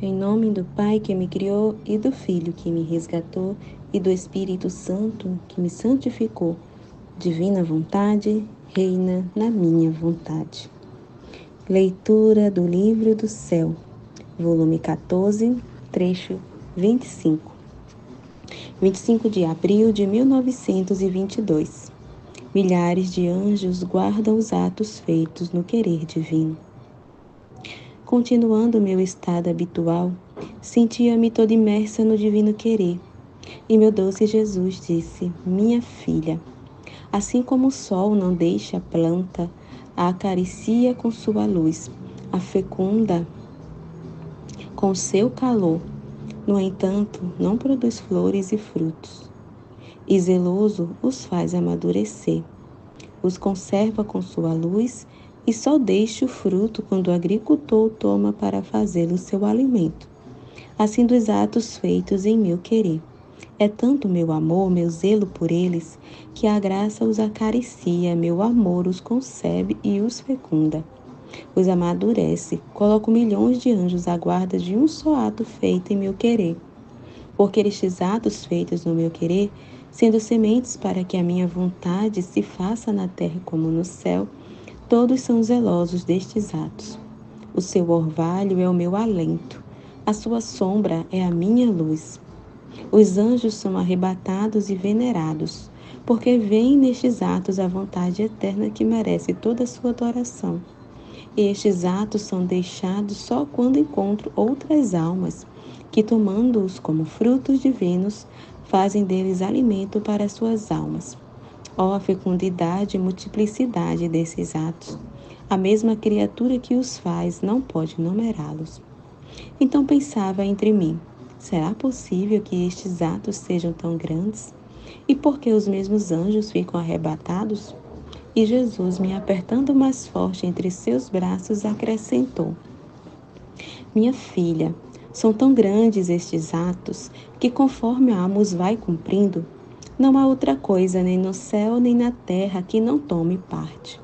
Em nome do Pai que me criou, e do Filho que me resgatou, e do Espírito Santo que me santificou, divina vontade, reina na minha vontade. Leitura do Livro do Céu, volume 14, trecho 25. 25 de abril de 1922. Milhares de anjos guardam os atos feitos no querer divino. Continuando meu estado habitual, sentia-me toda imersa no divino querer. E meu doce Jesus disse: minha filha, assim como o sol não deixa a planta, a acaricia com sua luz, a fecunda com seu calor, no entanto, não produz flores e frutos. E zeloso os faz amadurecer, os conserva com sua luz e só deixa o fruto quando o agricultor toma para fazê-lo seu alimento. Assim dos atos feitos em meu querer. É tanto meu amor, meu zelo por eles, que a graça os acaricia, meu amor os concebe e os fecunda. Os amadurece, coloco milhões de anjos à guarda de um só ato feito em meu querer. Porque estes atos feitos no meu querer, sendo sementes para que a minha vontade se faça na terra como no céu, todos são zelosos destes atos. O seu orvalho é o meu alento, a sua sombra é a minha luz. Os anjos são arrebatados e venerados, porque veem nestes atos a vontade eterna que merece toda a sua adoração. E estes atos são deixados só quando encontro outras almas, que tomando-os como frutos divinos, fazem deles alimento para suas almas. Ó, a fecundidade e multiplicidade desses atos! A mesma criatura que os faz não pode numerá-los. Então pensava entre mim: será possível que estes atos sejam tão grandes? E por que os mesmos anjos ficam arrebatados? E Jesus, me apertando mais forte entre seus braços, acrescentou: minha filha, são tão grandes estes atos que, conforme a alma os vai cumprindo, não há outra coisa nem no céu nem na terra que não tome parte.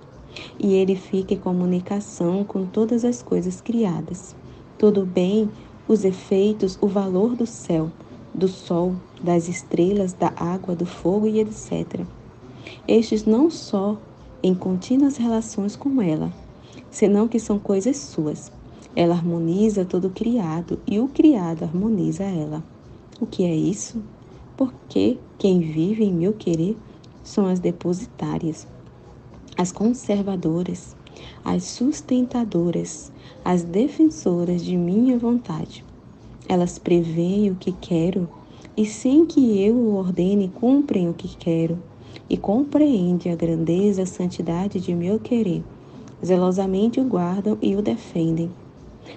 E ele fica em comunicação com todas as coisas criadas. Todo o bem, os efeitos, o valor do céu, do sol, das estrelas, da água, do fogo e etc. Estes não só em contínuas relações com ela, senão que são coisas suas. Ela harmoniza todo o criado e o criado harmoniza ela. O que é isso? Porque quem vive em meu querer são as depositárias, as conservadoras, as sustentadoras, as defensoras de minha vontade. Elas preveem o que quero e, sem que eu o ordene, cumprem o que quero e compreendem a grandeza, a santidade de meu querer. Zelosamente o guardam e o defendem.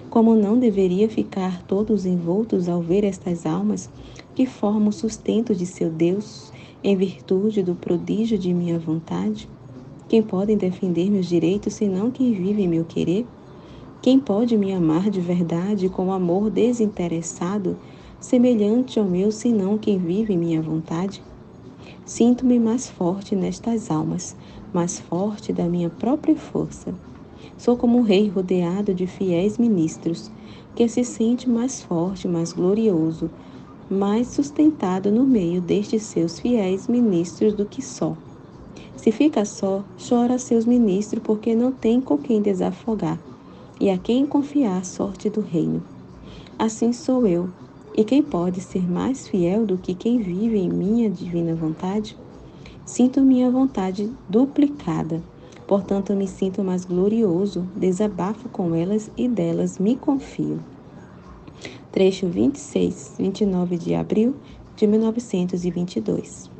Como não deveria ficar todos envoltos ao ver estas almas que formam o sustento de seu Deus, em virtude do prodígio de minha vontade? Quem pode defender meus direitos senão quem vive em meu querer? Quem pode me amar de verdade com amor desinteressado, semelhante ao meu, senão quem vive em minha vontade? Sinto-me mais forte nestas almas, mais forte da minha própria força. Sou como um rei rodeado de fiéis ministros, que se sente mais forte, mais glorioso, mais sustentado no meio destes seus fiéis ministros do que só. Se fica só, chora a seus ministros porque não tem com quem desafogar e a quem confiar a sorte do reino. Assim sou eu, e quem pode ser mais fiel do que quem vive em minha divina vontade? Sinto minha vontade duplicada, portanto me sinto mais glorioso, desabafo com elas e delas me confio. Trecho 29 de abril de 1922.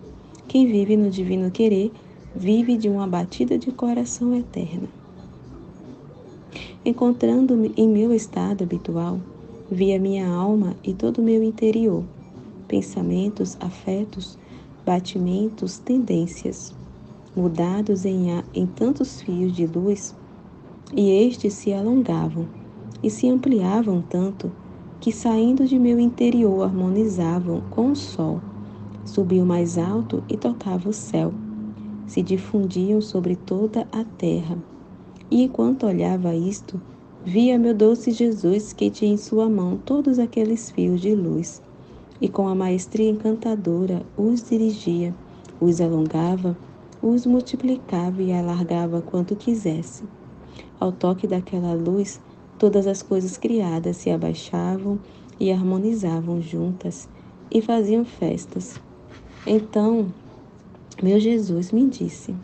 Quem vive no divino querer, vive de uma batida de coração eterna. Encontrando-me em meu estado habitual, via minha alma e todo o meu interior, pensamentos, afetos, batimentos, tendências, mudados em tantos fios de luz, e estes se alongavam e se ampliavam tanto que, saindo de meu interior, harmonizavam com o sol, subiam mais alto e tocavam o céu, se difundiam sobre toda a terra. E enquanto olhava isto, Via meu doce Jesus que tinha em sua mão todos aqueles fios de luz, e com a maestria encantadora os dirigia, os alongava, os multiplicava e alargava quanto quisesse. Ao toque daquela luz, todas as coisas criadas se abaixavam e harmonizavam juntas e faziam festas. Então, meu Jesus me disse: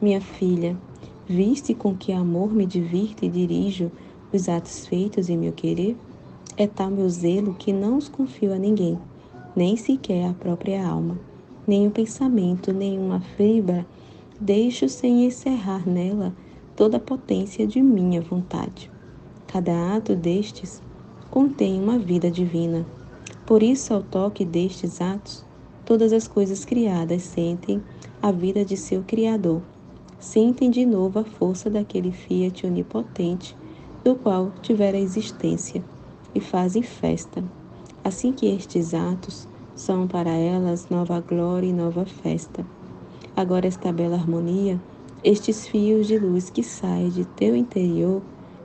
minha filha, viste com que amor me divirto e dirijo os atos feitos em meu querer? É tal meu zelo que não os confio a ninguém, nem sequer à própria alma. Nem um pensamento, nem uma fibra deixo sem encerrar nela toda a potência de minha vontade. Cada ato destes contém uma vida divina. Por isso, ao toque destes atos, todas as coisas criadas sentem a vida de seu Criador. Sentem de novo a força daquele Fiat onipotente, do qual tivera existência, e fazem festa. Assim que estes atos são para elas nova glória e nova festa. Agora esta bela harmonia, estes fios de luz que saem de teu interior,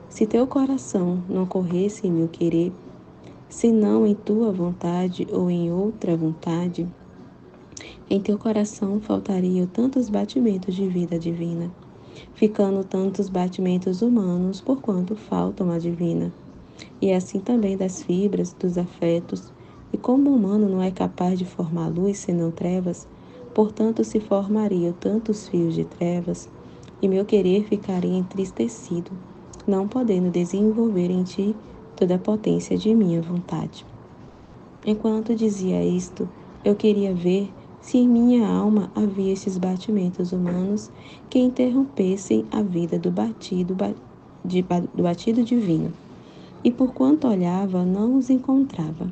se teu coração não corresse em meu querer, senão em tua vontade ou em outra vontade, em teu coração faltariam tantos batimentos de vida divina, ficando tantos batimentos humanos por quanto faltam a divina. E assim também das fibras, dos afetos, e como o humano não é capaz de formar luz senão trevas, portanto se formariam tantos fios de trevas, e meu querer ficaria entristecido, não podendo desenvolver em ti toda a potência de minha vontade. Enquanto dizia isto, eu queria ver se em minha alma havia esses batimentos humanos que interrompessem a vida do batido divino. E por quanto olhava, não os encontrava.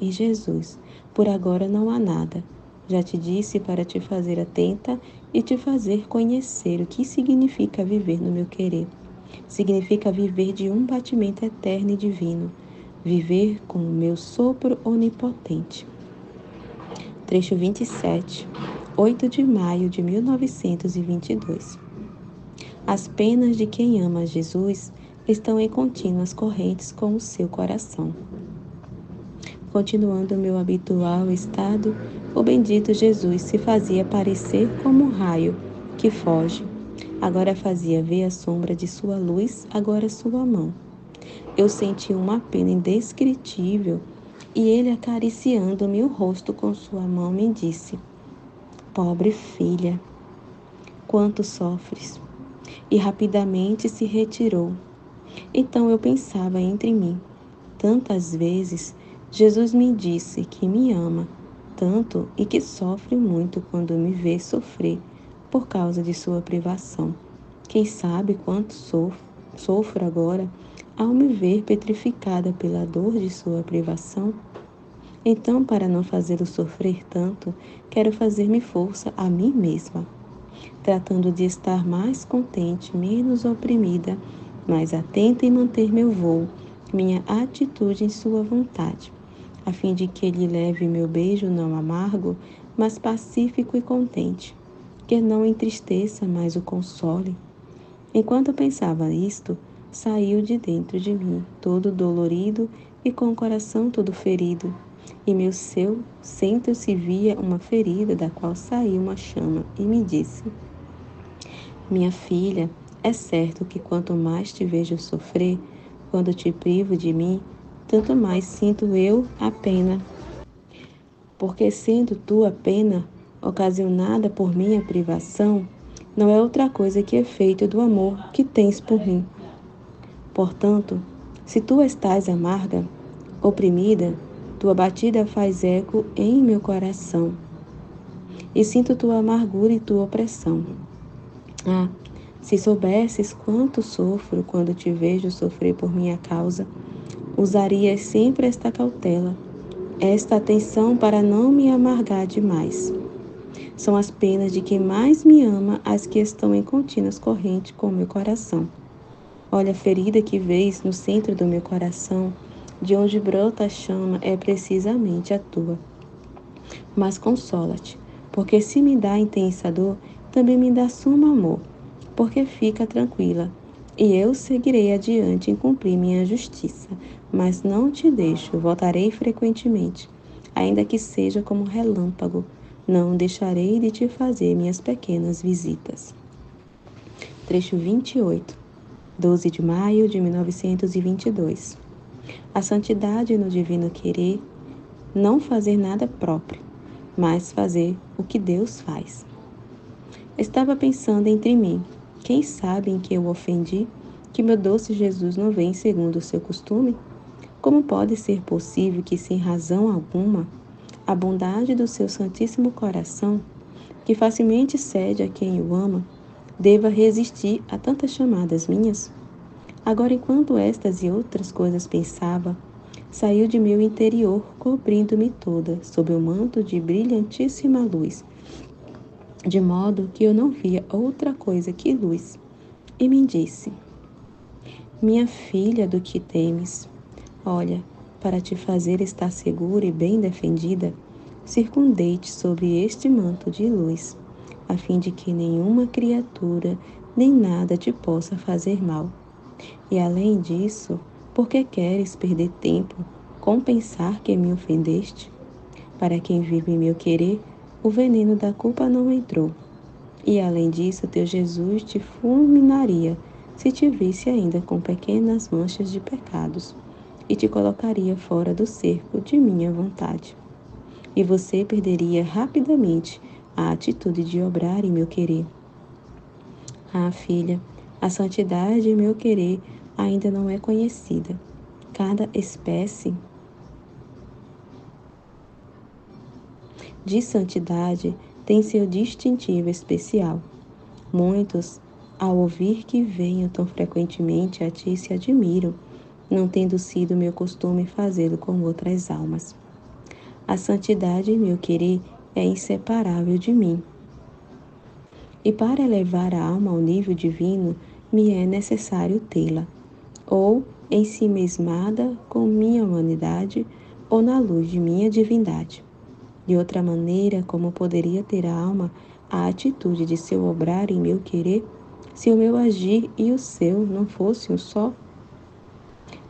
E Jesus, por agora não há nada. Já te disse para te fazer atenta e te fazer conhecer o que significa viver no meu querer. Significa viver de um batimento eterno e divino. Viver com o meu sopro onipotente. Trecho 27, 8 de maio de 1922. As penas de quem ama Jesus estão em contínuas correntes com o seu coração. Continuando o meu habitual estado, o bendito Jesus se fazia parecer como um raio que foge. Agora fazia ver a sombra de sua luz, agora sua mão. Eu senti uma pena indescritível e ele, acariciando-me o rosto com sua mão, me disse: pobre filha, quanto sofres! E rapidamente se retirou. Então eu pensava entre mim: tantas vezes Jesus me disse que me ama tanto e que sofre muito quando me vê sofrer por causa de sua privação. Quem sabe quanto sofro agora ao me ver petrificada pela dor de sua privação? Então, para não fazê-lo sofrer tanto, quero fazer-me força a mim mesma, tratando de estar mais contente, menos oprimida, mais atenta em manter meu voo, minha atitude em sua vontade, a fim de que ele leve meu beijo não amargo, mas pacífico e contente, que não entristeça, mas o console. Enquanto eu pensava isto, saiu de dentro de mim, todo dolorido e com o coração todo ferido, e meu centro se via uma ferida da qual saiu uma chama, e me disse: minha filha, é certo que quanto mais te vejo sofrer, quando te privo de mim, tanto mais sinto eu a pena. Porque sendo tu a pena, ocasionada por minha privação, não é outra coisa que efeito do amor que tens por mim. Portanto, se tu estás amarga, oprimida, tua batida faz eco em meu coração, e sinto tua amargura e tua opressão. Ah, se soubesses quanto sofro quando te vejo sofrer por minha causa, usarias sempre esta cautela, esta atenção para não me amargar demais. São as penas de quem mais me ama as que estão em contínuas correntes com o meu coração. Olha a ferida que vês no centro do meu coração, de onde brota a chama é precisamente a tua. Mas consola-te, porque se me dá intensa dor, também me dá sumo amor. Porque fica tranquila, E eu seguirei adiante em cumprir minha justiça, mas não te deixo, voltarei frequentemente, ainda que seja como relâmpago, não deixarei de te fazer minhas pequenas visitas. Trecho 28, 12 de maio de 1922. A santidade no divino querer, não fazer nada próprio, mas fazer o que Deus faz. Estava pensando entre mim, quem sabe em que eu ofendi, que meu doce Jesus não vem segundo o seu costume? Como pode ser possível que, sem razão alguma, a bondade do seu Santíssimo Coração, que facilmente cede a quem o ama, deva resistir a tantas chamadas minhas? Agora, enquanto estas e outras coisas pensava, saiu de meu interior, cobrindo-me toda, sob o manto de brilhantíssima luz, de modo que eu não via outra coisa que luz, e me disse: minha filha, do que temes? Olha, para te fazer estar segura e bem defendida, circundei-te sob este manto de luz, a fim de que nenhuma criatura nem nada te possa fazer mal. E além disso, por que queres perder tempo com pensar que me ofendeste? Para quem vive em meu querer, o veneno da culpa não entrou. E além disso, teu Jesus te fulminaria se te visse ainda com pequenas manchas de pecados, e te colocaria fora do cerco de minha vontade. E você perderia rapidamente a atitude de obrar em meu querer. Ah, filha, a santidade em meu querer ainda não é conhecida. Cada espécie de santidade tem seu distintivo especial. Muitos, ao ouvir que venho tão frequentemente a ti, se admiram, não tendo sido meu costume fazê-lo com outras almas. A santidade, meu querer, é inseparável de mim. E para elevar a alma ao nível divino, me é necessário tê-la, ou em si mesmada com minha humanidade, ou na luz de minha divindade. De outra maneira, como poderia ter a alma a atitude de seu obrar em meu querer, se o meu agir e o seu não fossem um só?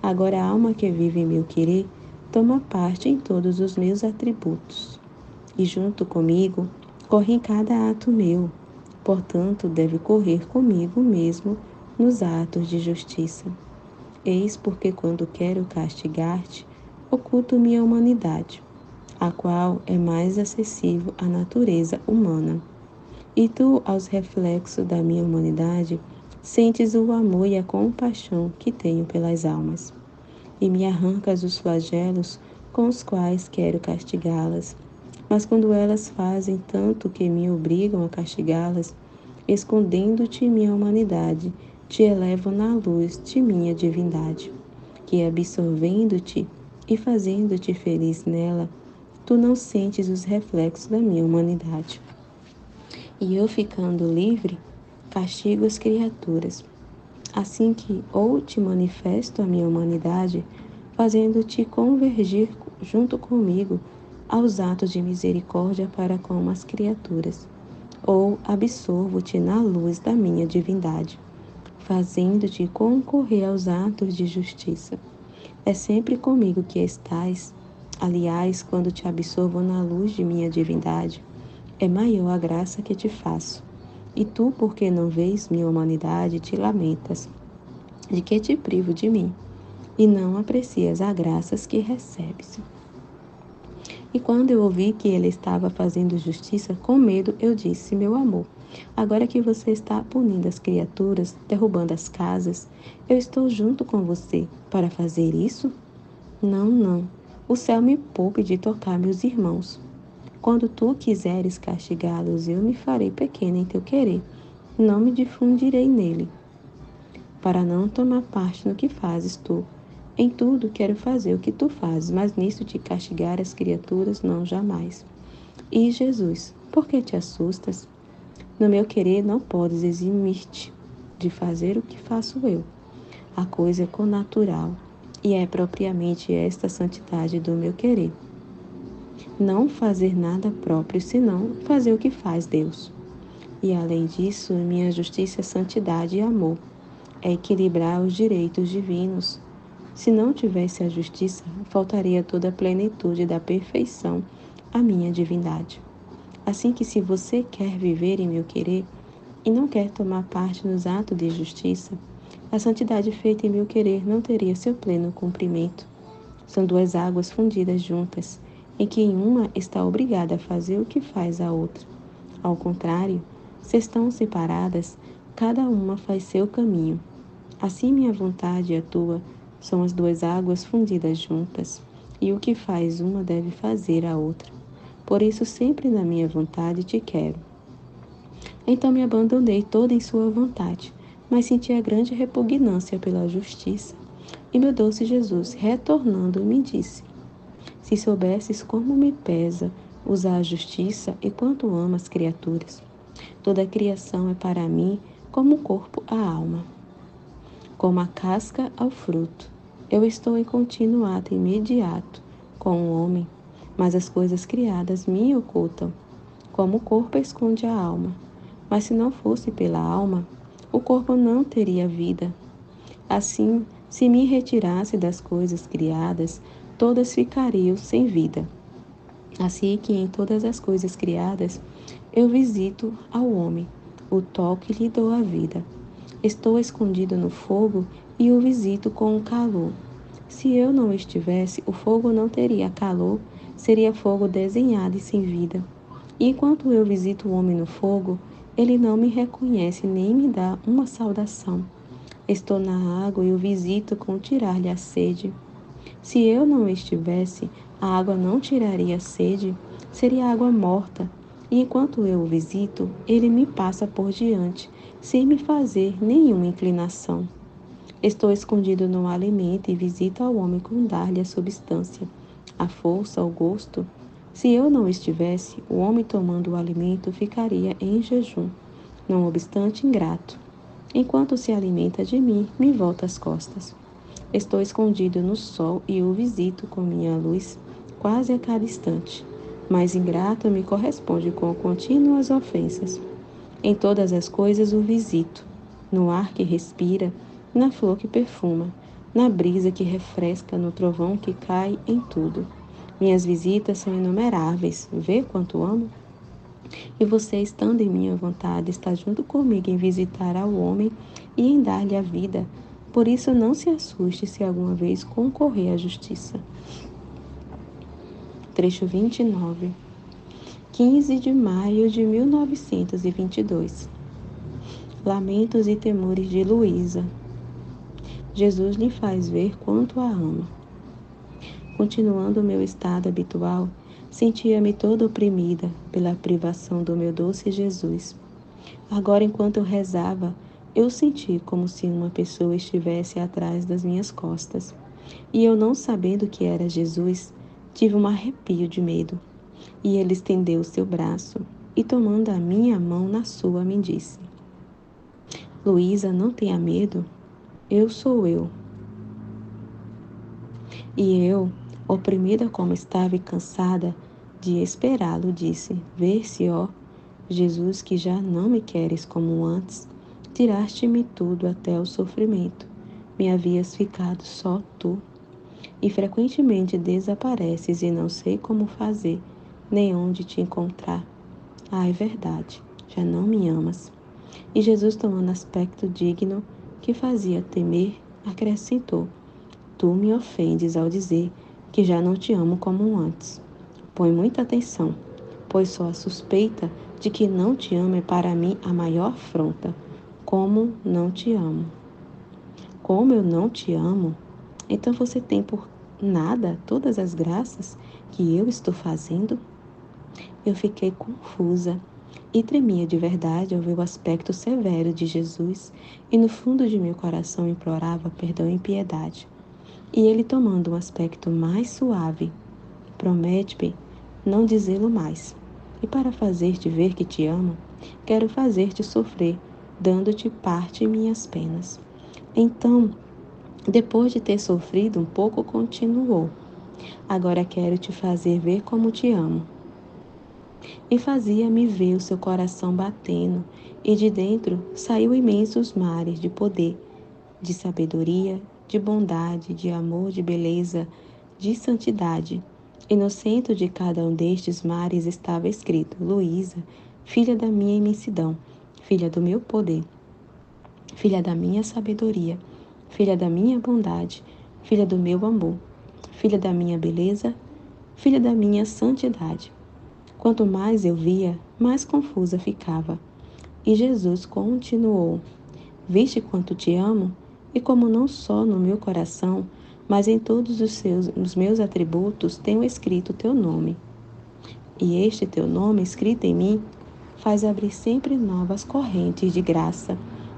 Agora a alma que vive em meu querer toma parte em todos os meus atributos, e junto comigo corre em cada ato meu, portanto deve correr comigo mesmo nos atos de justiça. Eis porque quando quero castigar-te, oculto minha humanidade, a qual é mais acessível à natureza humana. E tu, aos reflexos da minha humanidade, sentes o amor e a compaixão que tenho pelas almas, e me arrancas os flagelos com os quais quero castigá-las. Mas quando elas fazem tanto que me obrigam a castigá-las, escondendo-te minha humanidade, te elevo na luz de minha divindade, que absorvendo-te e fazendo-te feliz nela, tu não sentes os reflexos da minha humanidade. E eu, ficando livre, castigo as criaturas, assim que ou te manifesto a minha humanidade, fazendo-te convergir junto comigo aos atos de misericórdia para com as criaturas, ou absorvo-te na luz da minha divindade, fazendo-te concorrer aos atos de justiça. É sempre comigo que estás. Aliás, quando te absorvo na luz de minha divindade, é maior a graça que te faço. E tu, porque não vês minha humanidade, te lamentas de que te privo de mim, e não aprecias as graças que recebes. E quando eu ouvi que ele estava fazendo justiça, com medo, eu disse: meu amor, agora que você está punindo as criaturas, derrubando as casas, eu estou junto com você para fazer isso? Não, não. O céu me poupe de tocar meus irmãos. Quando tu quiseres castigá-los, eu me farei pequena em teu querer, não me difundirei nele, para não tomar parte no que fazes tu. Em tudo quero fazer o que tu fazes, mas nisso de castigar as criaturas, não jamais. E Jesus, por que te assustas? No meu querer não podes eximir-te de fazer o que faço eu. A coisa é connatural, e é propriamente esta santidade do meu querer. Não fazer nada próprio, senão fazer o que faz Deus. E além disso, minha justiça é santidade e amor. é equilibrar os direitos divinos. Se não tivesse a justiça, faltaria toda a plenitude da perfeição à minha divindade. Assim que se você quer viver em meu querer e não quer tomar parte nos atos de justiça, a santidade feita em meu querer não teria seu pleno cumprimento. São duas águas fundidas juntas, em que uma está obrigada a fazer o que faz a outra. Ao contrário, se estão separadas, cada uma faz seu caminho. Assim minha vontade e a tua são as duas águas fundidas juntas, e o que faz uma deve fazer a outra. Por isso sempre na minha vontade te quero. Então me abandonei toda em sua vontade, mas senti a grande repugnância pela justiça. E meu doce Jesus, retornando, me disse: se soubesses como me pesa usar a justiça e quanto amo as criaturas. Toda a criação é para mim como o corpo à alma, como a casca ao fruto. Eu estou em contínuo ato imediato com o homem, mas as coisas criadas me ocultam, como o corpo esconde a alma. Mas se não fosse pela alma, o corpo não teria vida. Assim, se me retirasse das coisas criadas, todas ficariam sem vida. Assim que em todas as coisas criadas, eu visito ao homem, o toque lhe dou a vida. Estou escondido no fogo e o visito com o calor. Se eu não estivesse, o fogo não teria calor, seria fogo desenhado e sem vida. E enquanto eu visito o homem no fogo, ele não me reconhece nem me dá uma saudação. Estou na água e o visito com tirar-lhe a sede. Se eu não estivesse, a água não tiraria a sede, seria água morta. E enquanto eu o visito, ele me passa por diante, sem me fazer nenhuma inclinação. Estou escondido no alimento e visito ao homem com dar-lhe a substância, a força, o gosto. Se eu não estivesse, o homem tomando o alimento ficaria em jejum, não obstante ingrato. Enquanto se alimenta de mim, me volta as costas. Estou escondido no sol e o visito com minha luz quase a cada instante. Mas ingrato me corresponde com contínuas ofensas. Em todas as coisas o visito, no ar que respira, na flor que perfuma, na brisa que refresca, no trovão que cai, em tudo. Minhas visitas são inumeráveis. Vê quanto amo? E você, estando em minha vontade, está junto comigo em visitar ao homem e em dar-lhe a vida. Por isso não se assuste se alguma vez concorrer à justiça. Trecho 29. 15 de maio de 1922. Lamentos e temores de Luísa. Jesus lhe faz ver quanto a ama. Continuando o meu estado habitual, sentia-me toda oprimida pela privação do meu doce Jesus. Agora, enquanto eu rezava, eu senti como se uma pessoa estivesse atrás das minhas costas. E eu, não sabendo que era Jesus, tive um arrepio de medo. E ele estendeu o seu braço e, tomando a minha mão na sua, me disse: Luísa, não tenha medo, eu sou eu. E eu, oprimida como estava e cansada de esperá-lo, disse: Vê-se, ó Jesus, que já não me queres como antes, tiraste-me tudo até o sofrimento. Me havias ficado só tu. E frequentemente desapareces e não sei como fazer, nem onde te encontrar. Ah, é verdade, já não me amas. E Jesus, tomando aspecto digno, que fazia temer, acrescentou: Tu me ofendes ao dizer que já não te amo como antes. Põe muita atenção, pois só a suspeita de que não te amo é para mim a maior afronta. Como não te amo? Como eu não te amo? Então você tem por nada todas as graças que eu estou fazendo? Eu fiquei confusa e tremia de verdade ao ver o aspecto severo de Jesus, e no fundo de meu coração implorava perdão e piedade. E ele, tomando um aspecto mais suave, promete-me não dizê-lo mais. E para fazer-te ver que te amo, quero fazer-te sofrer, dando-te parte em minhas penas. Então, depois de ter sofrido um pouco, continuou: Agora quero te fazer ver como te amo. E fazia-me ver o seu coração batendo, e de dentro saiu imensos mares de poder, de sabedoria, de bondade, de amor, de beleza, de santidade. E no centro de cada um destes mares estava escrito: Luísa, filha da minha imensidão, filha do meu poder, filha da minha sabedoria, filha da minha bondade, filha do meu amor, filha da minha beleza, filha da minha santidade. Quanto mais eu via, mais confusa ficava. E Jesus continuou: Viste quanto te amo? E como não só no meu coração, mas em todos os meus atributos tenho escrito teu nome. E este teu nome escrito em mim faz abrir sempre novas correntes de graça,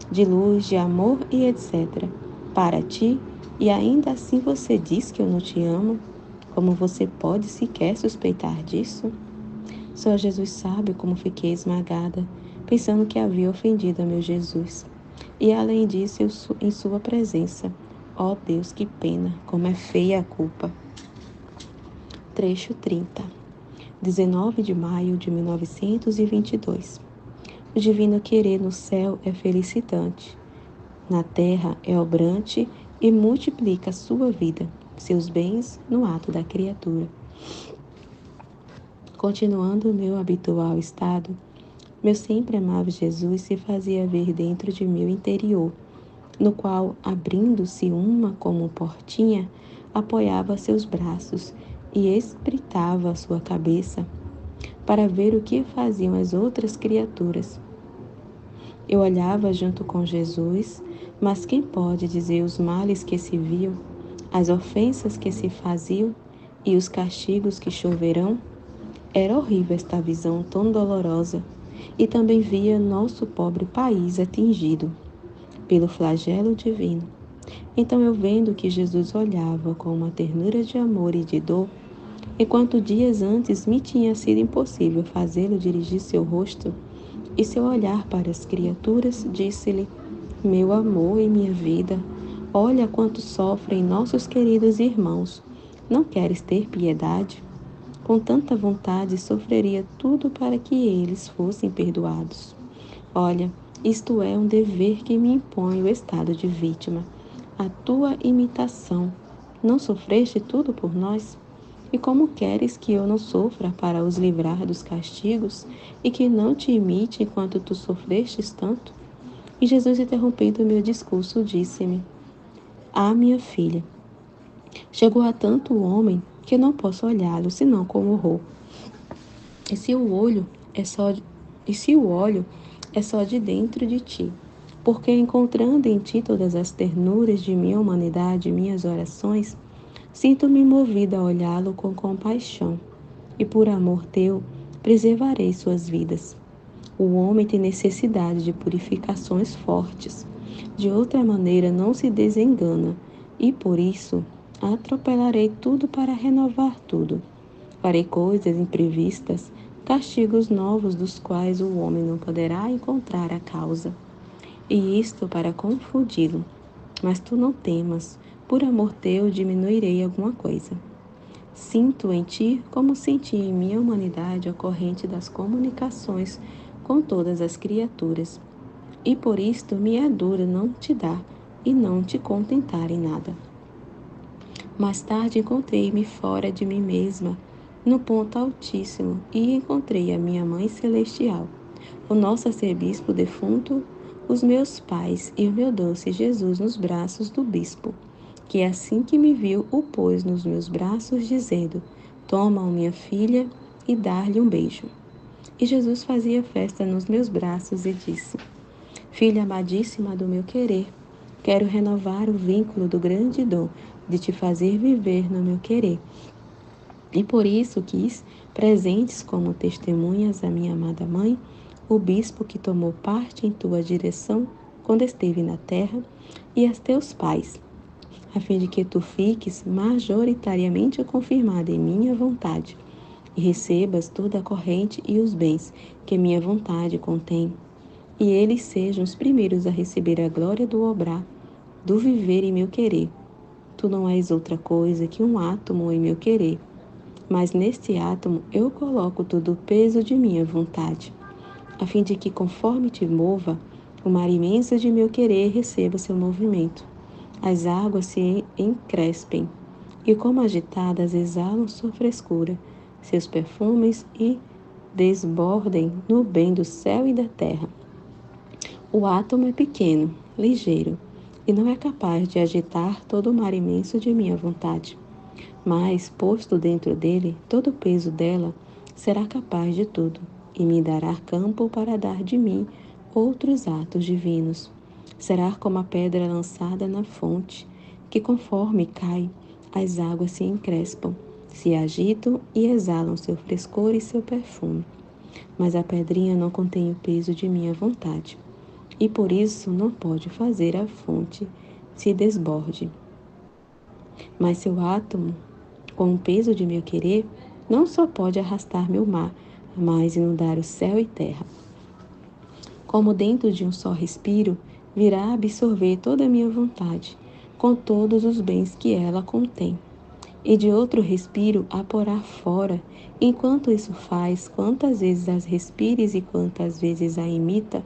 de luz, de amor e etc. para ti, e ainda assim você diz que eu não te amo? Como você pode sequer suspeitar disso? Só Jesus sabe como fiquei esmagada, pensando que havia ofendido a meu Jesus. E além disso, em sua presença. Ó Deus, que pena, como é feia a culpa. Trecho 30. 19 de maio de 1922. O divino querer no céu é felicitante. Na terra é obrante e multiplica sua vida, seus bens no ato da criatura. Continuando o meu habitual estado, meu sempre amável Jesus se fazia ver dentro de meu interior, no qual, abrindo-se uma como portinha, apoiava seus braços e espreitava sua cabeça para ver o que faziam as outras criaturas. Eu olhava junto com Jesus, mas quem pode dizer os males que se viam, as ofensas que se faziam e os castigos que choverão? Era horrível esta visão tão dolorosa, e também via nosso pobre país atingido pelo flagelo divino. Então eu vendo que Jesus olhava com uma ternura de amor e de dor, enquanto dias antes me tinha sido impossível fazê-lo dirigir seu rosto e seu olhar para as criaturas, disse-lhe: Meu amor e minha vida, olha quanto sofrem nossos queridos irmãos. Não queres ter piedade? Com tanta vontade sofreria tudo para que eles fossem perdoados. Olha, isto é um dever que me impõe o estado de vítima. A tua imitação. Não sofreste tudo por nós? E como queres que eu não sofra para os livrar dos castigos e que não te imite enquanto tu sofrestes tanto? E Jesus, interrompendo o meu discurso, disse-me: Ah, minha filha, chegou a tanto o homem que não posso olhá-lo senão com horror. E se o olho é só e se o olho é só de dentro de ti, porque encontrando em ti todas as ternuras de minha humanidade e minhas orações, sinto-me movida a olhá-lo com compaixão, e por amor teu preservarei suas vidas. O homem tem necessidade de purificações fortes, de outra maneira não se desengana, e por isso atropelarei tudo para renovar tudo. Farei coisas imprevistas, castigos novos dos quais o homem não poderá encontrar a causa. E isto para confundi-lo. Mas tu não temas, por amor teu diminuirei alguma coisa. Sinto em ti como senti em minha humanidade a corrente das comunicações com todas as criaturas. E por isto me é duro não te dar e não te contentar em nada. Mais tarde encontrei-me fora de mim mesma, no ponto altíssimo, e encontrei a minha Mãe Celestial, o nosso arcebispo defunto, os meus pais e o meu doce Jesus nos braços do bispo, que assim que me viu o pôs nos meus braços, dizendo: Toma, minha filha, e dar-lhe um beijo. E Jesus fazia festa nos meus braços e disse: Filha amadíssima do meu querer, quero renovar o vínculo do grande dom de te fazer viver no meu querer. E por isso quis presentes como testemunhas a minha amada mãe, o bispo que tomou parte em tua direção quando esteve na terra, e as teus pais, a fim de que tu fiques majoritariamente confirmada em minha vontade, e recebas toda a corrente e os bens que minha vontade contém, e eles sejam os primeiros a receber a glória do obrar, do viver em meu querer. Tu não és outra coisa que um átomo em meu querer, mas neste átomo eu coloco todo o peso de minha vontade, a fim de que, conforme te mova, o mar imenso de meu querer receba seu movimento. as águas se encrespem, e como agitadas exalam sua frescura, seus perfumes e desbordem no bem do céu e da terra. O átomo é pequeno, ligeiro, e não é capaz de agitar todo o mar imenso de minha vontade. Mas, posto dentro dele, todo o peso dela será capaz de tudo, e me dará campo para dar de mim outros atos divinos. Será como a pedra lançada na fonte, que conforme cai, as águas se encrespam, se agitam e exalam seu frescor e seu perfume. Mas a pedrinha não contém o peso de minha vontade, e por isso não pode fazer a fonte se desborde. Mas seu átomo, com o peso de meu querer, não só pode arrastar meu mar, mas inundar o céu e terra. Como dentro de um só respiro, virá absorver toda a minha vontade, com todos os bens que ela contém. E de outro respiro a porá fora, enquanto isso faz, quantas vezes as respires e quantas vezes a imita,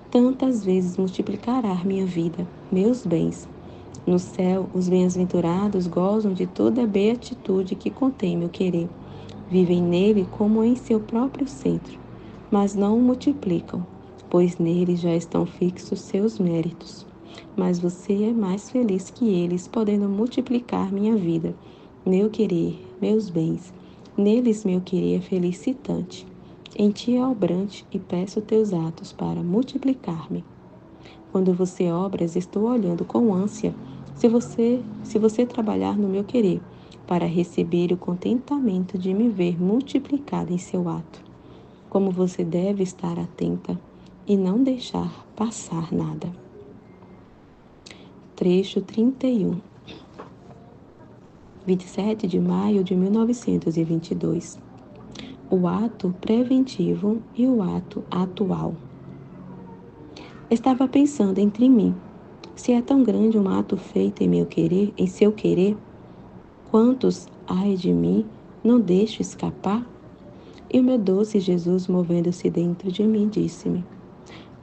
tantas vezes multiplicará minha vida, meus bens. No céu, os bem-aventurados gozam de toda a beatitude que contém meu querer. Vivem nele como em seu próprio centro, mas não o multiplicam, pois nele já estão fixos seus méritos. Mas você é mais feliz que eles, podendo multiplicar minha vida, meu querer, meus bens. Neles meu querer é felicitante. Em ti é obrante e peço teus atos para multiplicar-me. Quando você obras, estou olhando com ânsia se você trabalhar no meu querer, para receber o contentamento de me ver multiplicada em seu ato. Como você deve estar atenta e não deixar passar nada. Trecho 31. 27 de maio de 1922. O ato preventivo e o ato atual. Estava pensando entre mim, se é tão grande um ato feito em meu querer, em seu querer, quantos, ai de mim, não deixo escapar? E o meu doce Jesus, movendo-se dentro de mim, disse-me: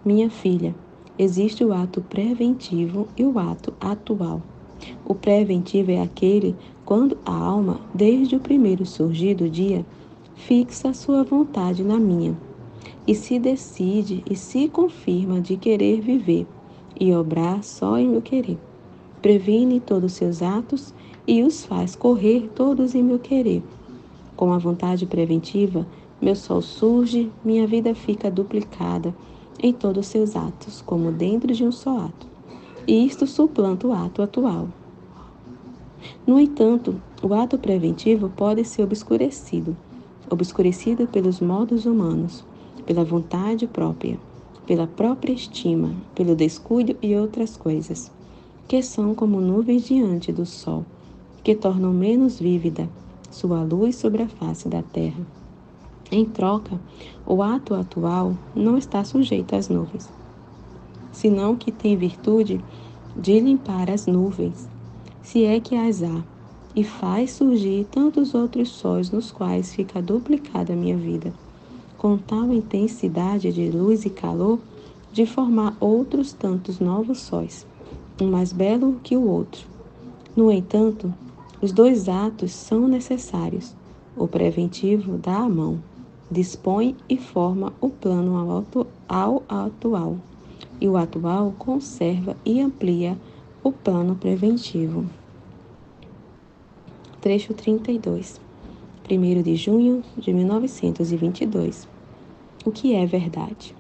minha filha, existe o ato preventivo e o ato atual. O preventivo é aquele quando a alma, desde o primeiro surgir do dia, fixa sua vontade na minha, e se decide e se confirma de querer viver e obrar só em meu querer. Previne todos os seus atos e os faz correr todos em meu querer. Com a vontade preventiva, meu sol surge, minha vida fica duplicada em todos os seus atos, como dentro de um só ato. E isto suplanta o ato atual. No entanto, o ato preventivo pode ser obscurecido pelos modos humanos, pela vontade própria, pela própria estima, pelo descuido e outras coisas, que são como nuvens diante do sol, que tornam menos vívida sua luz sobre a face da terra. Em troca, o ato atual não está sujeito às nuvens, senão que tem virtude de limpar as nuvens, se é que as há, e faz surgir tantos outros sóis nos quais fica duplicada a minha vida, com tal intensidade de luz e calor, de formar outros tantos novos sóis, um mais belo que o outro. No entanto, os dois atos são necessários. O preventivo dá a mão, dispõe e forma o plano ao atual, e o atual conserva e amplia o plano preventivo. Trecho 32. 1º de junho de 1922. O que é verdade?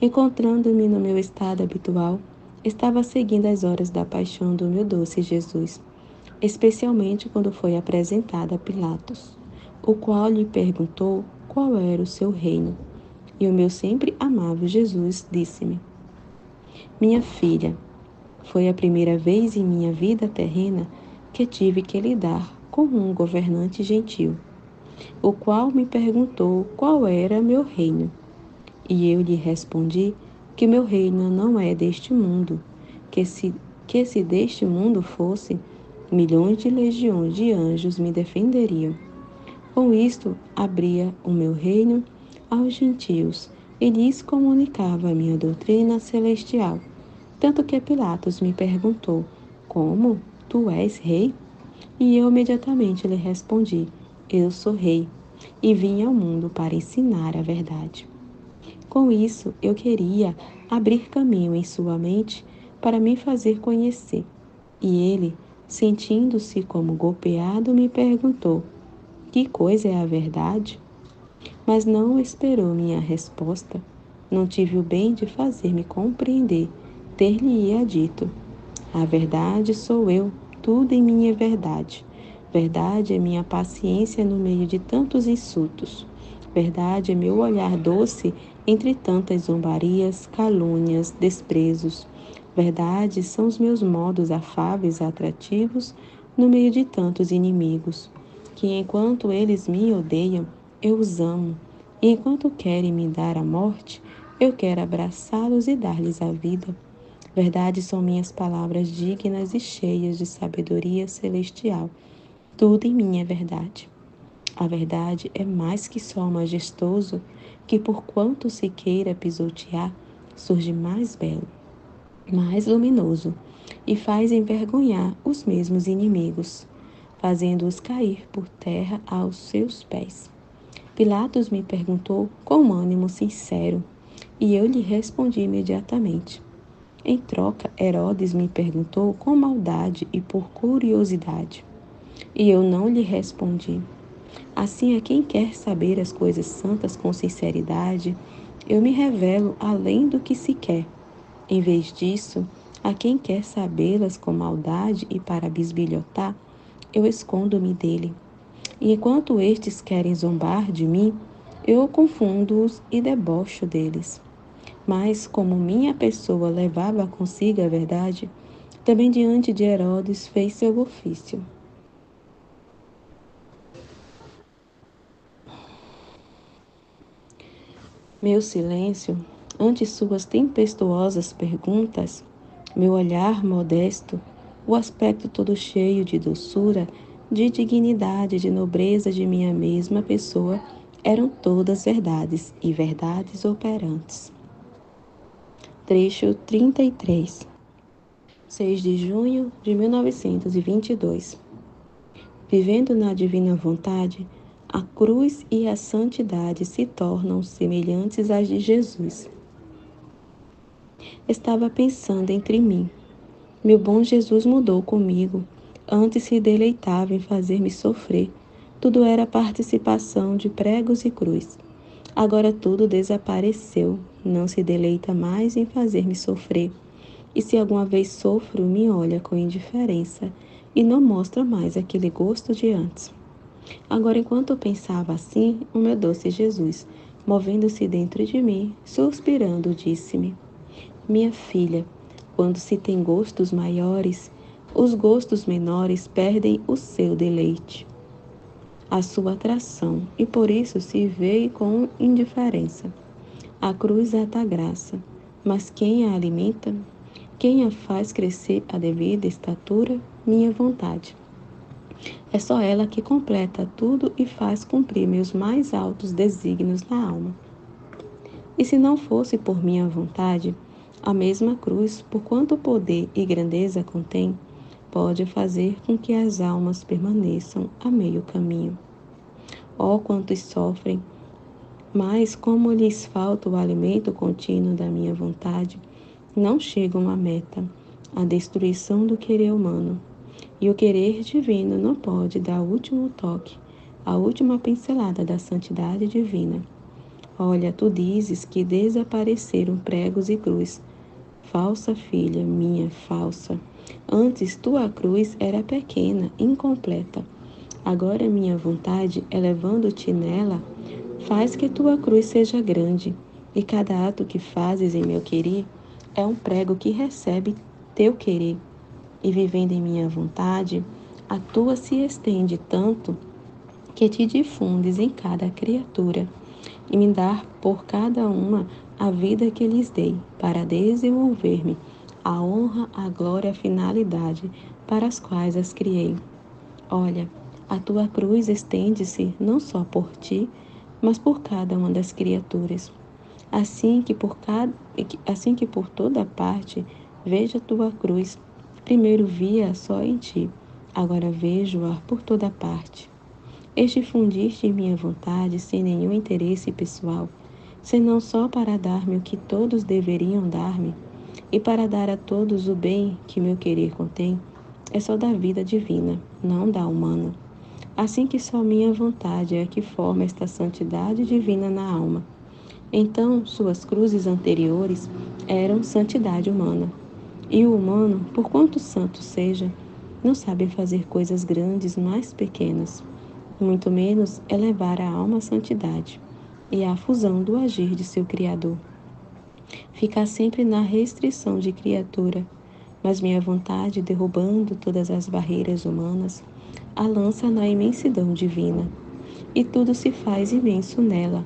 Encontrando-me no meu estado habitual, estava seguindo as horas da paixão do meu doce Jesus, especialmente quando foi apresentada a Pilatos, o qual lhe perguntou qual era o seu reino. E o meu sempre amável Jesus disse-me: minha filha, foi a primeira vez em minha vida terrena que tive que lidar com um governante gentil, o qual me perguntou qual era meu reino. E eu lhe respondi que meu reino não é deste mundo, que se deste mundo fosse, milhões de legiões de anjos me defenderiam. Com isto, abria o meu reino aos gentios e lhes comunicava a minha doutrina celestial, Tanto que Pilatos me perguntou: Como? Tu és rei? E eu imediatamente lhe respondi: Eu sou rei e vim ao mundo para ensinar a verdade. Com isso, eu queria abrir caminho em sua mente para me fazer conhecer. E ele, sentindo-se como golpeado, me perguntou: Que coisa é a verdade? Mas não esperou minha resposta. Não tive o bem de fazer-me compreender. Ter-lhe-ia dito: A verdade sou eu, tudo em mim é verdade. Verdade é minha paciência no meio de tantos insultos. Verdade é meu olhar doce entre tantas zombarias, calúnias, desprezos. Verdade são os meus modos afáveis e atrativos no meio de tantos inimigos, que enquanto eles me odeiam, eu os amo, e enquanto querem me dar a morte, eu quero abraçá-los e dar-lhes a vida. Verdade são minhas palavras dignas e cheias de sabedoria celestial. Tudo em mim é verdade. A verdade é mais que só majestoso, que por quanto se queira pisotear, surge mais belo, mais luminoso, e faz envergonhar os mesmos inimigos, fazendo-os cair por terra aos seus pés. Pilatos me perguntou com ânimo sincero, e eu lhe respondi imediatamente. Em troca, Herodes me perguntou com maldade e por curiosidade, e eu não lhe respondi. Assim, a quem quer saber as coisas santas com sinceridade, eu me revelo além do que se quer. Em vez disso, a quem quer sabê-las com maldade e para bisbilhotar, eu escondo-me dele. E enquanto estes querem zombar de mim, eu confundo-os e debocho deles. Mas, como minha pessoa levava consigo a verdade, também diante de Herodes fez seu ofício. Meu silêncio, ante suas tempestuosas perguntas, meu olhar modesto, o aspecto todo cheio de doçura, de dignidade, de nobreza de minha mesma pessoa, eram todas verdades e verdades operantes. Trecho 33, 6 de junho de 1922. Vivendo na divina vontade, a cruz e a santidade se tornam semelhantes às de Jesus. Estava pensando entre mim. Meu bom Jesus mudou comigo. Antes se deleitava em fazer-me sofrer. Tudo era participação de pregos e cruz. Agora tudo desapareceu. Não se deleita mais em fazer-me sofrer. E se alguma vez sofro, me olha com indiferença e não mostra mais aquele gosto de antes. Agora, enquanto eu pensava assim, o meu doce Jesus, movendo-se dentro de mim, suspirando, disse-me: Minha filha, quando se tem gostos maiores, os gostos menores perdem o seu deleite, a sua atração, e por isso se vê com indiferença. A cruz ata a graça, mas quem a alimenta? Quem a faz crescer à devida estatura? Minha vontade. É só ela que completa tudo e faz cumprir meus mais altos desígnios na alma. E se não fosse por minha vontade, a mesma cruz, por quanto poder e grandeza contém, pode fazer com que as almas permaneçam a meio caminho. Oh, quantos sofrem! Mas, como lhes falta o alimento contínuo da minha vontade, não chegam à meta, a destruição do querer humano. E o querer divino não pode dar o último toque, a última pincelada da santidade divina. Olha, tu dizes que desapareceram pregos e cruz. Falsa filha, minha falsa. Antes tua cruz era pequena, incompleta. Agora minha vontade, elevando-te nela, faz que tua cruz seja grande. E cada ato que fazes em meu querer é um prego que recebe teu querer. E vivendo em minha vontade, a tua se estende tanto que te difundes em cada criatura, e me dar por cada uma a vida que lhes dei, para desenvolver-me a honra, a glória, a finalidade para as quais as criei. Olha, a tua cruz estende-se não só por ti, mas por cada uma das criaturas. Assim que por toda parte veja tua cruz. Primeiro via só em ti, agora vejo-a por toda parte. Fundiste em minha vontade sem nenhum interesse pessoal, senão só para dar-me o que todos deveriam dar-me, e para dar a todos o bem que meu querer contém, é só da vida divina, não da humana. Assim que só minha vontade é que forma esta santidade divina na alma. Então, suas cruzes anteriores eram santidade humana. E o humano, por quanto santo seja, não sabe fazer coisas grandes mais pequenas, muito menos elevar a alma à santidade e à fusão do agir de seu Criador. Ficar sempre na restrição de criatura, mas minha vontade, derrubando todas as barreiras humanas, a lança na imensidão divina. E tudo se faz imenso nela.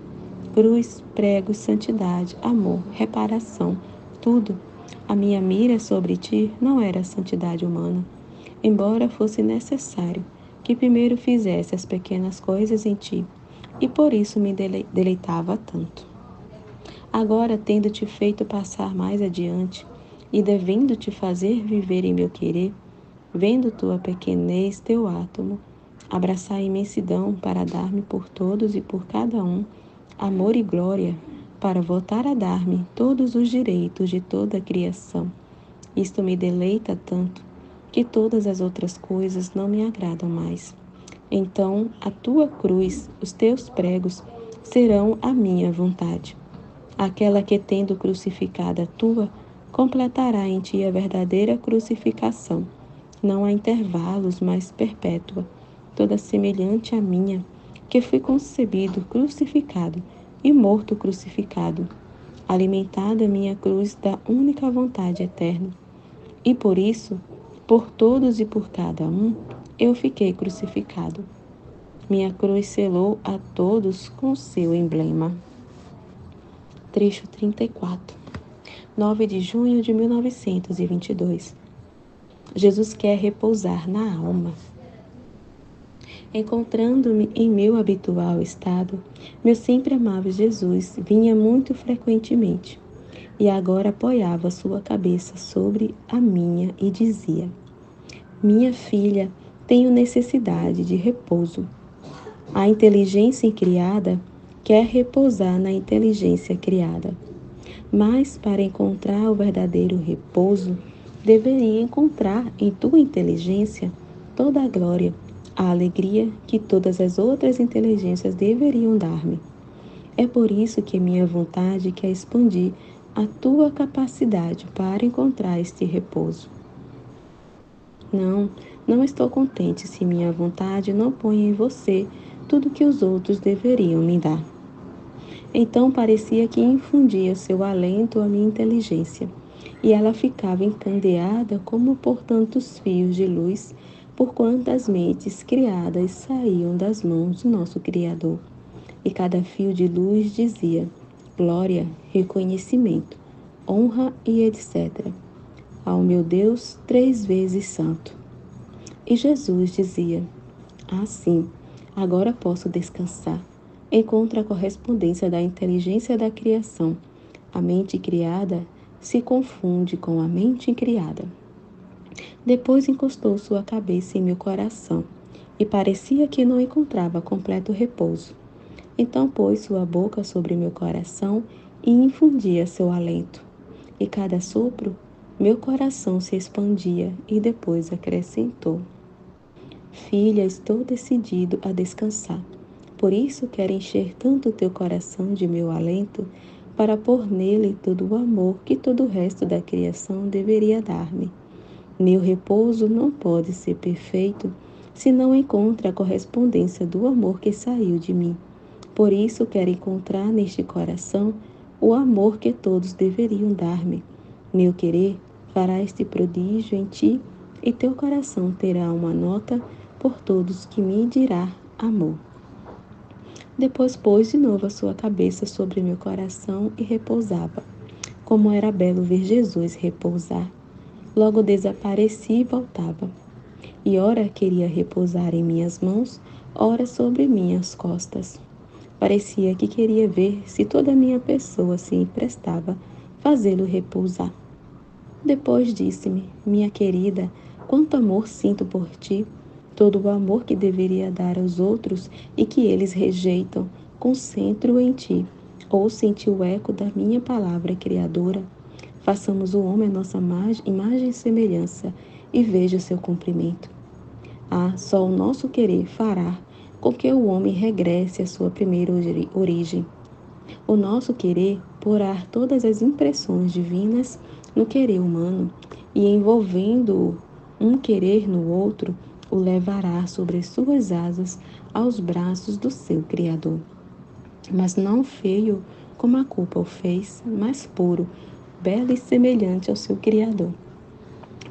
Cruz, pregos, santidade, amor, reparação, tudo. A minha mira sobre ti não era a santidade humana, embora fosse necessário que primeiro fizesse as pequenas coisas em ti, e por isso me deleitava tanto. Agora, tendo-te feito passar mais adiante, e devendo-te fazer viver em meu querer, vendo tua pequenez, teu átomo, abraçar a imensidão para dar-me por todos e por cada um amor e glória, para voltar a dar-me todos os direitos de toda a criação. Isto me deleita tanto, que todas as outras coisas não me agradam mais. Então, a tua cruz, os teus pregos, serão a minha vontade. Aquela que, tendo crucificada a tua, completará em ti a verdadeira crucificação. Não há intervalos, mas perpétua, toda semelhante à minha, que fui concebido crucificado e morto crucificado, alimentada minha cruz da única vontade eterna. E por isso, por todos e por cada um, eu fiquei crucificado. Minha cruz selou a todos com seu emblema. Trecho 34. 9 de junho de 1922. Jesus quer repousar na alma. Encontrando-me em meu habitual estado, meu sempre amável Jesus vinha muito frequentemente e agora apoiava sua cabeça sobre a minha e dizia: minha filha, tenho necessidade de repouso. A inteligência criada quer repousar na inteligência criada. Mas para encontrar o verdadeiro repouso, deveria encontrar em tua inteligência toda a glória, a alegria que todas as outras inteligências deveriam dar-me. É por isso que minha vontade quer expandir a tua capacidade para encontrar este repouso. Não estou contente se minha vontade não põe em você tudo que os outros deveriam me dar. Então parecia que infundia seu alento à minha inteligência, e ela ficava encandeada como por tantos fios de luz, por quantas mentes criadas saíam das mãos do nosso Criador. E cada fio de luz dizia: glória, reconhecimento, honra e etc. ao meu Deus 3 vezes santo. E Jesus dizia: sim, agora posso descansar. Encontra a correspondência da inteligência da criação. A mente criada se confunde com a mente incriada. Depois encostou sua cabeça em meu coração e parecia que não encontrava completo repouso. Então pôs sua boca sobre meu coração e infundia seu alento. E cada sopro, meu coração se expandia e depois acrescentou: filha, estou decidido a descansar. Por isso quero encher tanto o teu coração de meu alento, para pôr nele todo o amor que todo o resto da criação deveria dar-me. Meu repouso não pode ser perfeito se não encontra a correspondência do amor que saiu de mim. Por isso quero encontrar neste coração o amor que todos deveriam dar-me. Meu querer fará este prodígio em ti, e teu coração terá uma nota por todos que me dirá amor. Depois pôs de novo a sua cabeça sobre meu coração e repousava. Como era belo ver Jesus repousar. Logo desaparecia e voltava. E ora queria repousar em minhas mãos, ora sobre minhas costas. Parecia que queria ver se toda a minha pessoa se emprestava fazê-lo repousar. Depois disse-me: minha querida, quanto amor sinto por ti, todo o amor que deveria dar aos outros e que eles rejeitam, concentro em ti. Ou senti o eco da minha palavra criadora. Façamos o homem a nossa imagem e semelhança, e veja seu cumprimento. Ah, só o nosso querer fará com que o homem regresse à sua primeira origem. O nosso querer porá todas as impressões divinas no querer humano e, envolvendo um querer no outro, o levará sobre as suas asas aos braços do seu Criador. Mas não feio como a culpa o fez, mas puro, belo e semelhante ao seu Criador.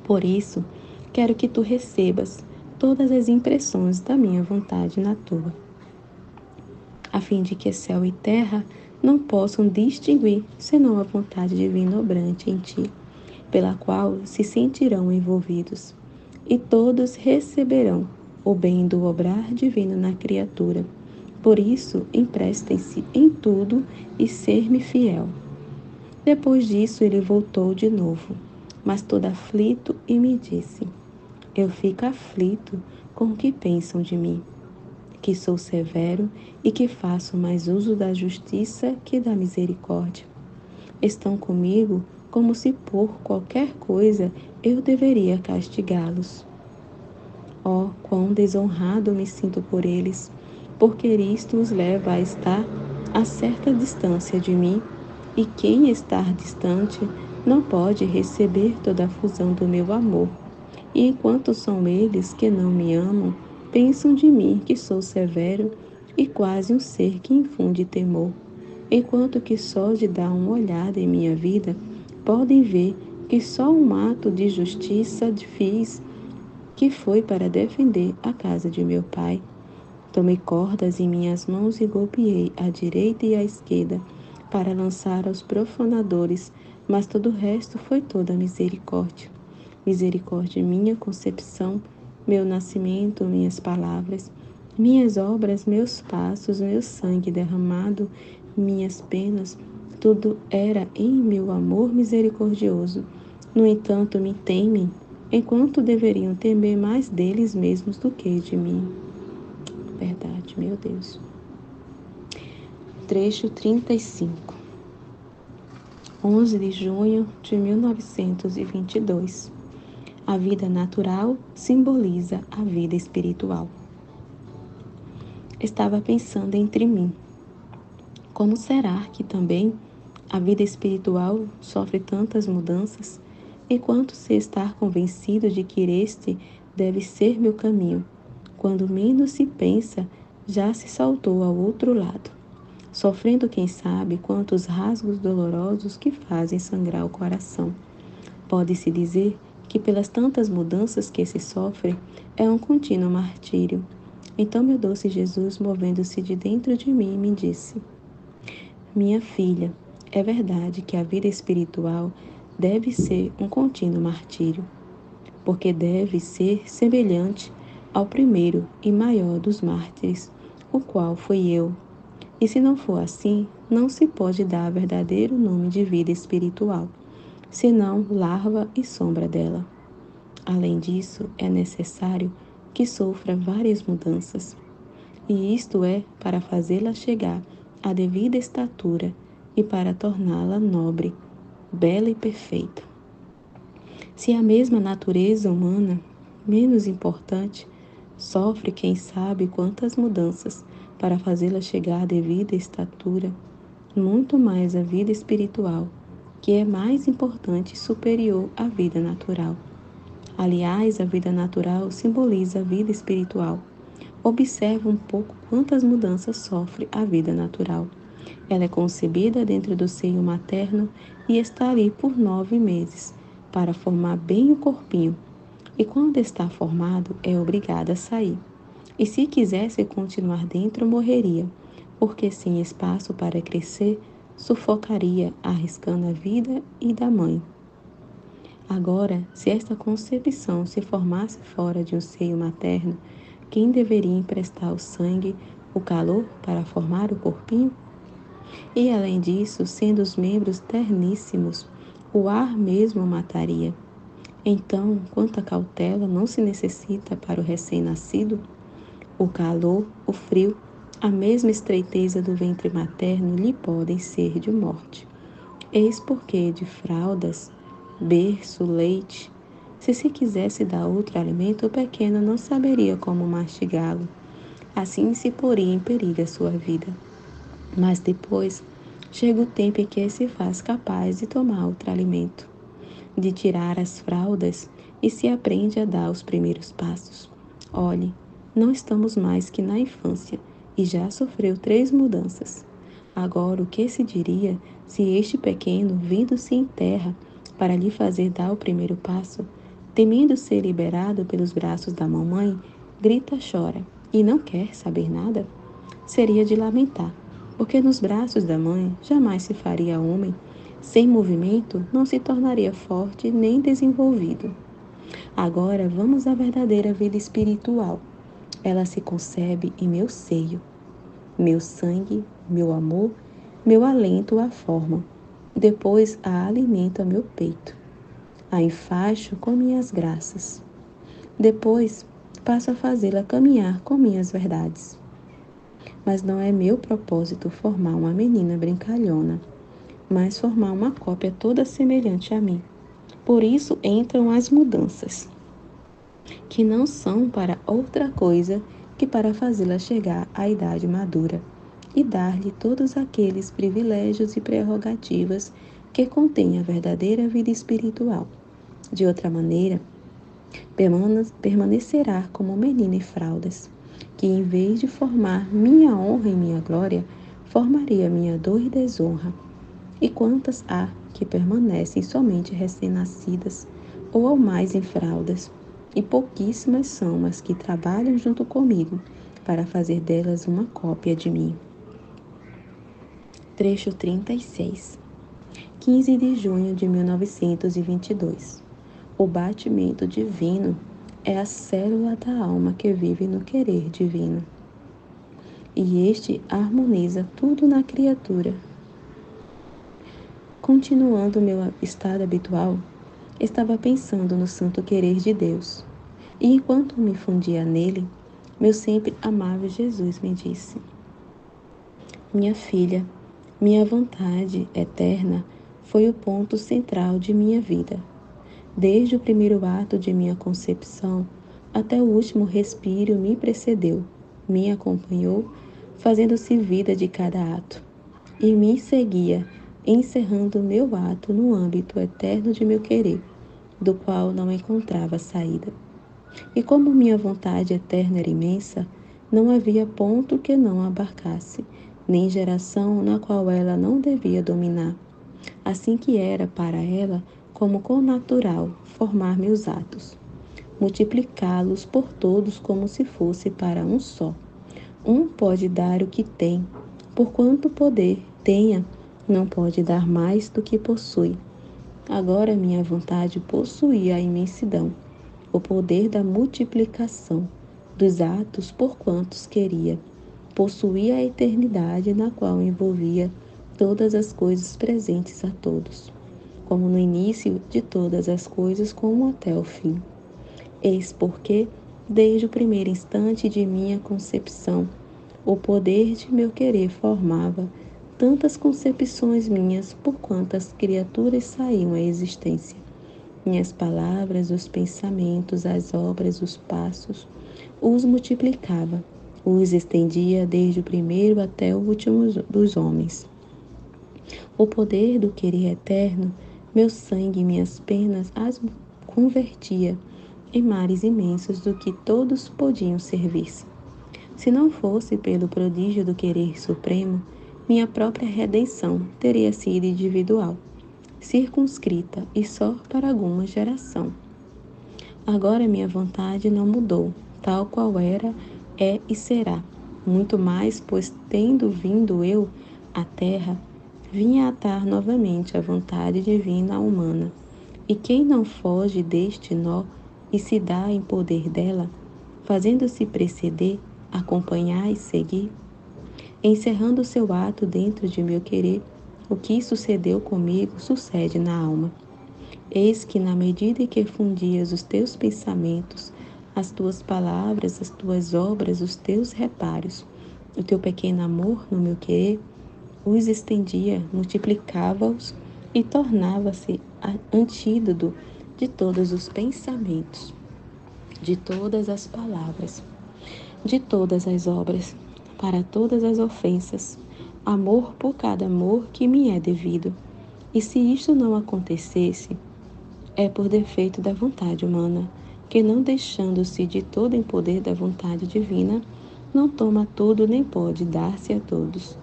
Por isso, quero que tu recebas todas as impressões da minha vontade na tua, a fim de que céu e terra não possam distinguir senão a vontade divina obrante em ti, pela qual se sentirão envolvidos, e todos receberão o bem do obrar divino na criatura. Por isso, emprestem-se em tudo e ser-me fiel. Depois disso, ele voltou de novo, mas todo aflito, e me disse: eu fico aflito com o que pensam de mim, que sou severo e que faço mais uso da justiça que da misericórdia. Estão comigo como se por qualquer coisa eu deveria castigá-los. Oh, quão desonrado me sinto por eles, porque isto os leva a estar a certa distância de mim, e quem estar distante não pode receber toda a fusão do meu amor. E enquanto são eles que não me amam, pensam de mim que sou severo e quase um ser que infunde temor. Enquanto que só de dar uma olhada em minha vida, podem ver que só um ato de justiça fiz, que foi para defender a casa de meu pai. Tomei cordas em minhas mãos e golpeei à direita e à esquerda, para lançar aos profanadores, mas todo o resto foi toda misericórdia. Misericórdia minha concepção, meu nascimento, minhas palavras, minhas obras, meus passos, meu sangue derramado, minhas penas, tudo era em meu amor misericordioso. No entanto, me temem, enquanto deveriam temer mais deles mesmos do que de mim. Verdade, meu Deus. Trecho 35. 11 de junho de 1922. A vida natural simboliza a vida espiritual. Estava pensando entre mim. Como será que também a vida espiritual sofre tantas mudanças, enquanto se estar convencido de que este deve ser meu caminho, quando menos se pensa, já se saltou ao outro lado, sofrendo quem sabe quantos rasgos dolorosos que fazem sangrar o coração. Pode-se dizer que pelas tantas mudanças que se sofre, é um contínuo martírio. Então meu doce Jesus, movendo-se de dentro de mim, me disse: minha filha, é verdade que a vida espiritual deve ser um contínuo martírio, porque deve ser semelhante ao primeiro e maior dos mártires, o qual fui eu. E se não for assim, não se pode dar verdadeiro nome de vida espiritual, senão larva e sombra dela. Além disso, é necessário que sofra várias mudanças, e isto é para fazê-la chegar à devida estatura e para torná-la nobre, bela e perfeita. Se a mesma natureza humana, menos importante, sofre quem sabe quantas mudanças para fazê-la chegar à devida estatura, muito mais a vida espiritual, que é mais importante e superior à vida natural. Aliás, a vida natural simboliza a vida espiritual. Observa um pouco quantas mudanças sofre a vida natural. Ela é concebida dentro do seio materno e está ali por 9 meses, para formar bem o corpinho. E quando está formado, é obrigada a sair. E se quisesse continuar dentro, morreria, porque sem espaço para crescer, sufocaria, arriscando a vida e da mãe. Agora, se esta concepção se formasse fora de um seio materno, quem deveria emprestar o sangue, o calor para formar o corpinho? E além disso, sendo os membros terníssimos, o ar mesmo mataria. Então, quanta cautela não se necessita para o recém-nascido? O calor, o frio, a mesma estreiteza do ventre materno lhe podem ser de morte. Eis porque de fraldas, berço, leite, se quisesse dar outro alimento, o pequeno não saberia como mastigá-lo. Assim se poria em perigo a sua vida. Mas depois chega o tempo em que se faz capaz de tomar outro alimento, de tirar as fraldas e se aprende a dar os primeiros passos. Olhe, não estamos mais que na infância e já sofreu 3 mudanças. Agora, o que se diria se este pequeno, vindo-se em terra para lhe fazer dar o primeiro passo, temendo ser liberado pelos braços da mamãe, grita, chora e não quer saber nada? Seria de lamentar, porque nos braços da mãe jamais se faria homem. Sem movimento, não se tornaria forte nem desenvolvido. Agora vamos à verdadeira vida espiritual. Ela se concebe em meu seio. Meu sangue, meu amor, meu alento a formam. Depois a alimento a meu peito. A enfaixo com minhas graças. Depois passo a fazê-la caminhar com minhas verdades. Mas não é meu propósito formar uma menina brincalhona, mas formar uma cópia toda semelhante a mim. Por isso entram as mudanças, que não são para outra coisa que para fazê-la chegar à idade madura e dar-lhe todos aqueles privilégios e prerrogativas que contém a verdadeira vida espiritual. De outra maneira, permanecerá como menina em fraldas, que em vez de formar minha honra e minha glória, formaria minha dor e desonra. E quantas há que permanecem somente recém-nascidas, ou ao mais em fraldas, e pouquíssimas são as que trabalham junto comigo para fazer delas uma cópia de mim. Trecho 36. 15 de junho de 1922. O batimento divino é a célula da alma que vive no querer divino. E este harmoniza tudo na criatura. Continuando meu estado habitual, estava pensando no santo querer de Deus. E enquanto me fundia nele, meu sempre amável Jesus me disse: minha filha, minha vontade eterna foi o ponto central de minha vida. Desde o primeiro ato de minha concepção até o último respiro me precedeu, me acompanhou, fazendo-se vida de cada ato, e me seguia, encerrando meu ato no âmbito eterno de meu querer, do qual não encontrava saída. E como minha vontade eterna era imensa, não havia ponto que não abarcasse, nem geração na qual ela não devia dominar. Assim que era para ela como connatural formar meus atos, multiplicá-los por todos como se fosse para um só. Um pode dar o que tem, por quanto poder tenha, não pode dar mais do que possui. Agora minha vontade possuía a imensidão, o poder da multiplicação dos atos por quantos queria. Possuía a eternidade na qual envolvia todas as coisas presentes a todos, como no início de todas as coisas como até o fim. Eis porque, desde o primeiro instante de minha concepção, o poder de meu querer formava tantas concepções minhas por quantas criaturas saíam à existência. Minhas palavras, os pensamentos, as obras, os passos, os multiplicava, os estendia desde o primeiro até o último dos homens. O poder do querer eterno, meu sangue e minhas penas as convertia em mares imensos do que todos podiam servir-se. Se não fosse pelo prodígio do querer supremo, minha própria redenção teria sido individual, circunscrita e só para alguma geração. Agora minha vontade não mudou, tal qual era, é e será. Muito mais, pois tendo vindo eu à terra, vinha atar novamente a vontade divina humana. E quem não foge deste nó e se dá em poder dela, fazendo-se preceder, acompanhar e seguir, encerrando seu ato dentro de meu querer, o que sucedeu comigo sucede na alma. Eis que, na medida em que fundias os teus pensamentos, as tuas palavras, as tuas obras, os teus reparos, o teu pequeno amor no meu querer, os estendia, multiplicava-os e tornava-se antídoto de todos os pensamentos, de todas as palavras, de todas as obras, para todas as ofensas, amor por cada amor que me é devido. E se isto não acontecesse, é por defeito da vontade humana, que não deixando-se de todo em poder da vontade divina, não toma tudo nem pode dar-se a todos.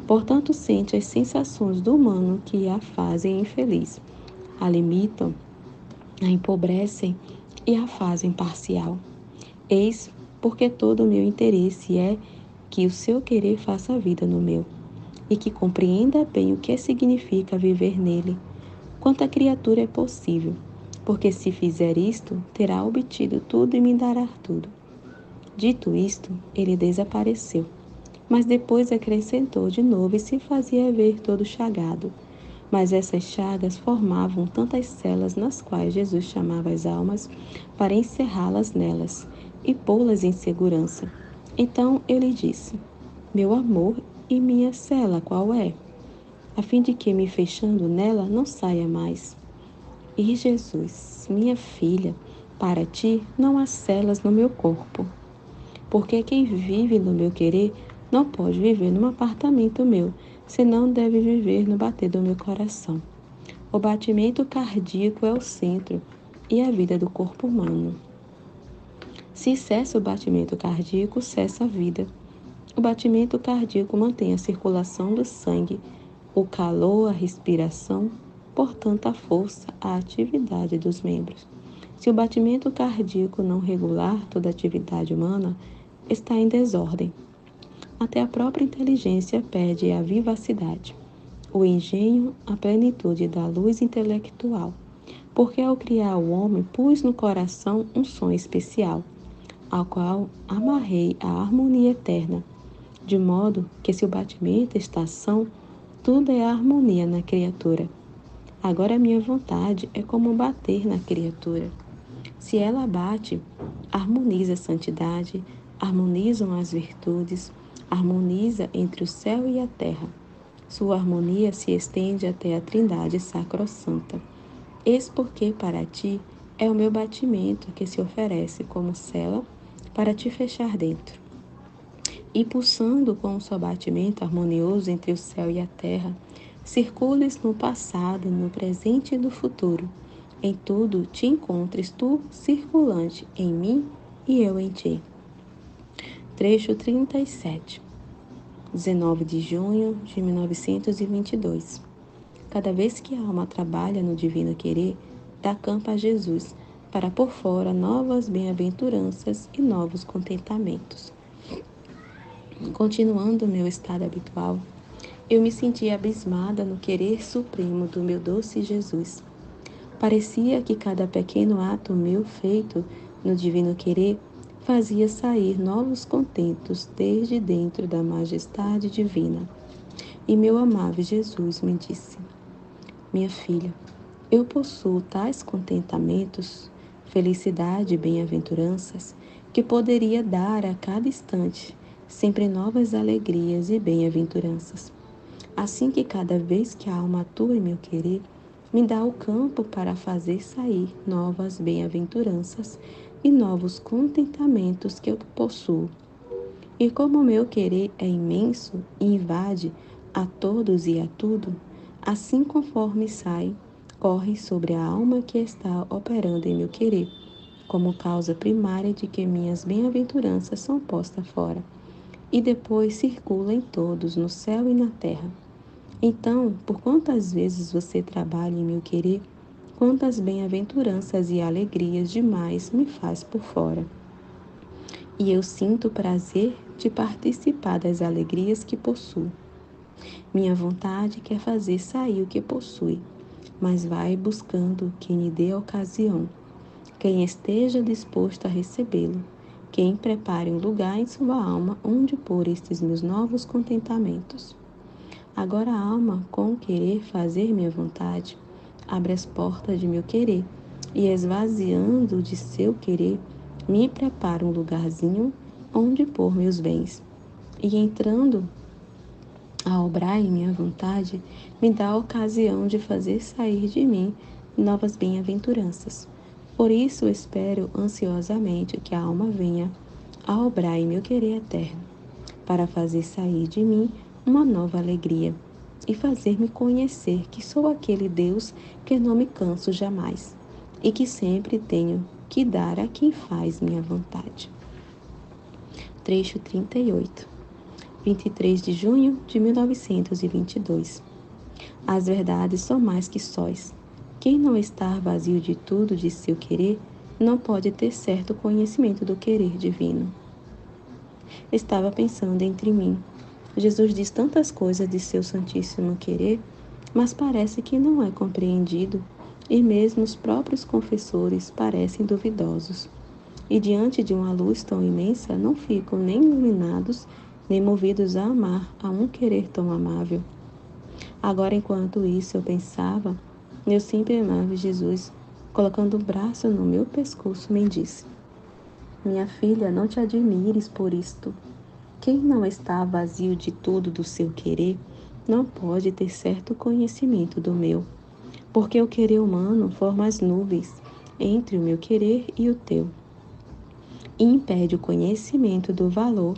Portanto, sente as sensações do humano que a fazem infeliz, a limitam, a empobrecem e a fazem parcial. Eis porque todo o meu interesse é que o seu querer faça vida no meu, e que compreenda bem o que significa viver nele, quanto a criatura é possível, porque se fizer isto, terá obtido tudo e me dará tudo. Dito isto, ele desapareceu, mas depois acrescentou de novo e se fazia ver todo chagado. Mas essas chagas formavam tantas celas nas quais Jesus chamava as almas para encerrá-las nelas e pô-las em segurança. Então ele disse: Meu amor e minha cela qual é? A fim de que, me fechando nela, não saia mais. E Jesus, minha filha, para ti não há celas no meu corpo, porque quem vive no meu querer não pode viver num apartamento meu, senão deve viver no bater do meu coração. O batimento cardíaco é o centro e a vida do corpo humano. Se cessa o batimento cardíaco, cessa a vida. O batimento cardíaco mantém a circulação do sangue, o calor, a respiração, portanto, a força, a atividade dos membros. Se o batimento cardíaco não regular toda a atividade humana, está em desordem. Até a própria inteligência perde a vivacidade, o engenho, a plenitude da luz intelectual, porque ao criar o homem pus no coração um som especial, ao qual amarrei a harmonia eterna, de modo que se o batimento está são, tudo é harmonia na criatura. Agora a minha vontade é como bater na criatura. Se ela bate, harmoniza a santidade, harmonizam as virtudes, harmoniza entre o céu e a terra. Sua harmonia se estende até a Trindade sacrossanta. Eis porque para ti é o meu batimento que se oferece como cela para te fechar dentro. E pulsando com o seu batimento harmonioso entre o céu e a terra, circules no passado, no presente e no futuro. Em tudo te encontres tu circulante em mim e eu em ti. Trecho 37, 19 de junho de 1922. Cada vez que a alma trabalha no divino querer, dá campo a Jesus, para pôr fora novas bem-aventuranças e novos contentamentos. Continuando o meu estado habitual, eu me sentia abismada no querer supremo do meu doce Jesus. Parecia que cada pequeno ato meu feito no divino querer fazia sair novos contentos desde dentro da majestade divina. E meu amável Jesus me disse: Minha filha, eu possuo tais contentamentos, felicidade e bem-aventuranças, que poderia dar a cada instante sempre novas alegrias e bem-aventuranças. Assim que cada vez que a alma atua em meu querer, me dá o campo para fazer sair novas bem-aventuranças e novos contentamentos que eu possuo. E como o meu querer é imenso e invade a todos e a tudo, assim conforme sai, corre sobre a alma que está operando em meu querer, como causa primária de que minhas bem-aventuranças são postas fora, e depois circula em todos, no céu e na terra. Então, por quantas vezes você trabalha em meu querer, quantas bem-aventuranças e alegrias demais me faz por fora. E eu sinto o prazer de participar das alegrias que possuo. Minha vontade quer fazer sair o que possui, mas vai buscando quem lhe dê a ocasião, quem esteja disposto a recebê-lo, quem prepare um lugar em sua alma onde pôr estes meus novos contentamentos. Agora a alma, com querer fazer minha vontade, abre as portas de meu querer e, esvaziando de seu querer, me prepara um lugarzinho onde pôr meus bens. E entrando a obrar em minha vontade, me dá a ocasião de fazer sair de mim novas bem-aventuranças. Por isso espero ansiosamente que a alma venha a obrar em meu querer eterno, para fazer sair de mim uma nova alegria e fazer-me conhecer que sou aquele Deus que não me canso jamais e que sempre tenho que dar a quem faz minha vontade. Trecho 38, 23 de junho de 1922. As verdades são mais que sóis. Quem não está vazio de tudo de seu querer, não pode ter certo conhecimento do querer divino. Estava pensando entre mim. Jesus diz tantas coisas de seu santíssimo querer, mas parece que não é compreendido, e mesmo os próprios confessores parecem duvidosos. E diante de uma luz tão imensa, não ficam nem iluminados, nem movidos a amar a um querer tão amável. Agora, enquanto isso eu pensava, meu sempre amável Jesus, colocando o braço no meu pescoço, me disse: minha filha, não te admires por isto. Quem não está vazio de tudo do seu querer, não pode ter certo conhecimento do meu, porque o querer humano forma as nuvens entre o meu querer e o teu, e impede o conhecimento do valor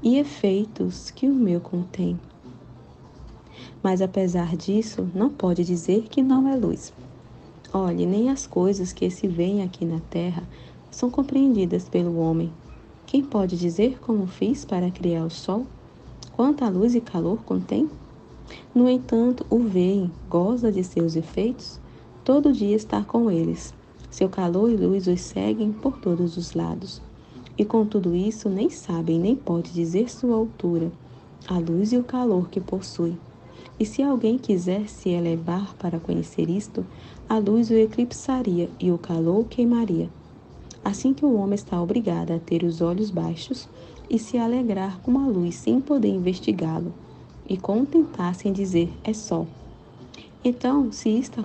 e efeitos que o meu contém. Mas apesar disso, não pode dizer que não é luz. Olhe, nem as coisas que se veem aqui na terra são compreendidas pelo homem. Quem pode dizer como fiz para criar o sol? Quanta luz e calor contém? No entanto, o veem, goza de seus efeitos, todo dia está com eles. Seu calor e luz os seguem por todos os lados. E com tudo isso, nem sabem, nem pode dizer sua altura, a luz e o calor que possui. E se alguém quiser se elevar para conhecer isto, a luz o eclipsaria e o calor o queimaria. Assim que o homem está obrigado a ter os olhos baixos e se alegrar com a luz sem poder investigá-lo, e contentar-se em dizer é sol. Então, se isto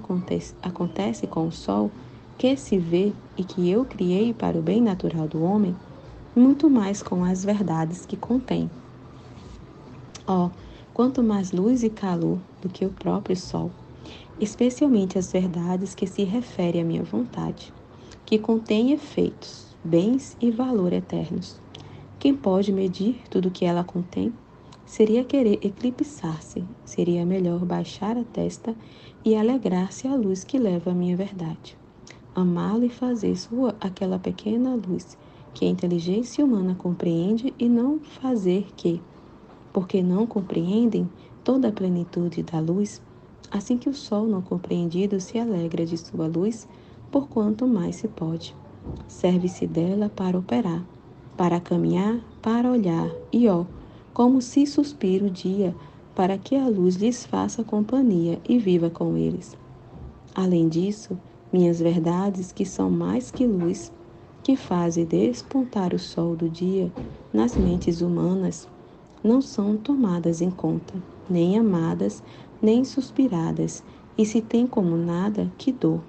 acontece com o sol, que se vê e que eu criei para o bem natural do homem, muito mais com as verdades que contém. Ó, quanto mais luz e calor do que o próprio sol, especialmente as verdades que se referem à minha vontade, que contém efeitos, bens e valor eternos. Quem pode medir tudo o que ela contém? Seria querer eclipsar-se, seria melhor baixar a testa e alegrar-se à luz que leva a minha verdade. Amá-la e fazer sua aquela pequena luz que a inteligência humana compreende e não fazer que, porque não compreendem toda a plenitude da luz, assim que o sol não compreendido se alegra de sua luz, por quanto mais se pode. Serve-se dela para operar, para caminhar, para olhar, e como se suspira o dia, para que a luz lhes faça companhia e viva com eles. Além disso, minhas verdades, que são mais que luz, que fazem despontar o sol do dia nas mentes humanas, não são tomadas em conta, nem amadas, nem suspiradas, e se tem como nada que dor.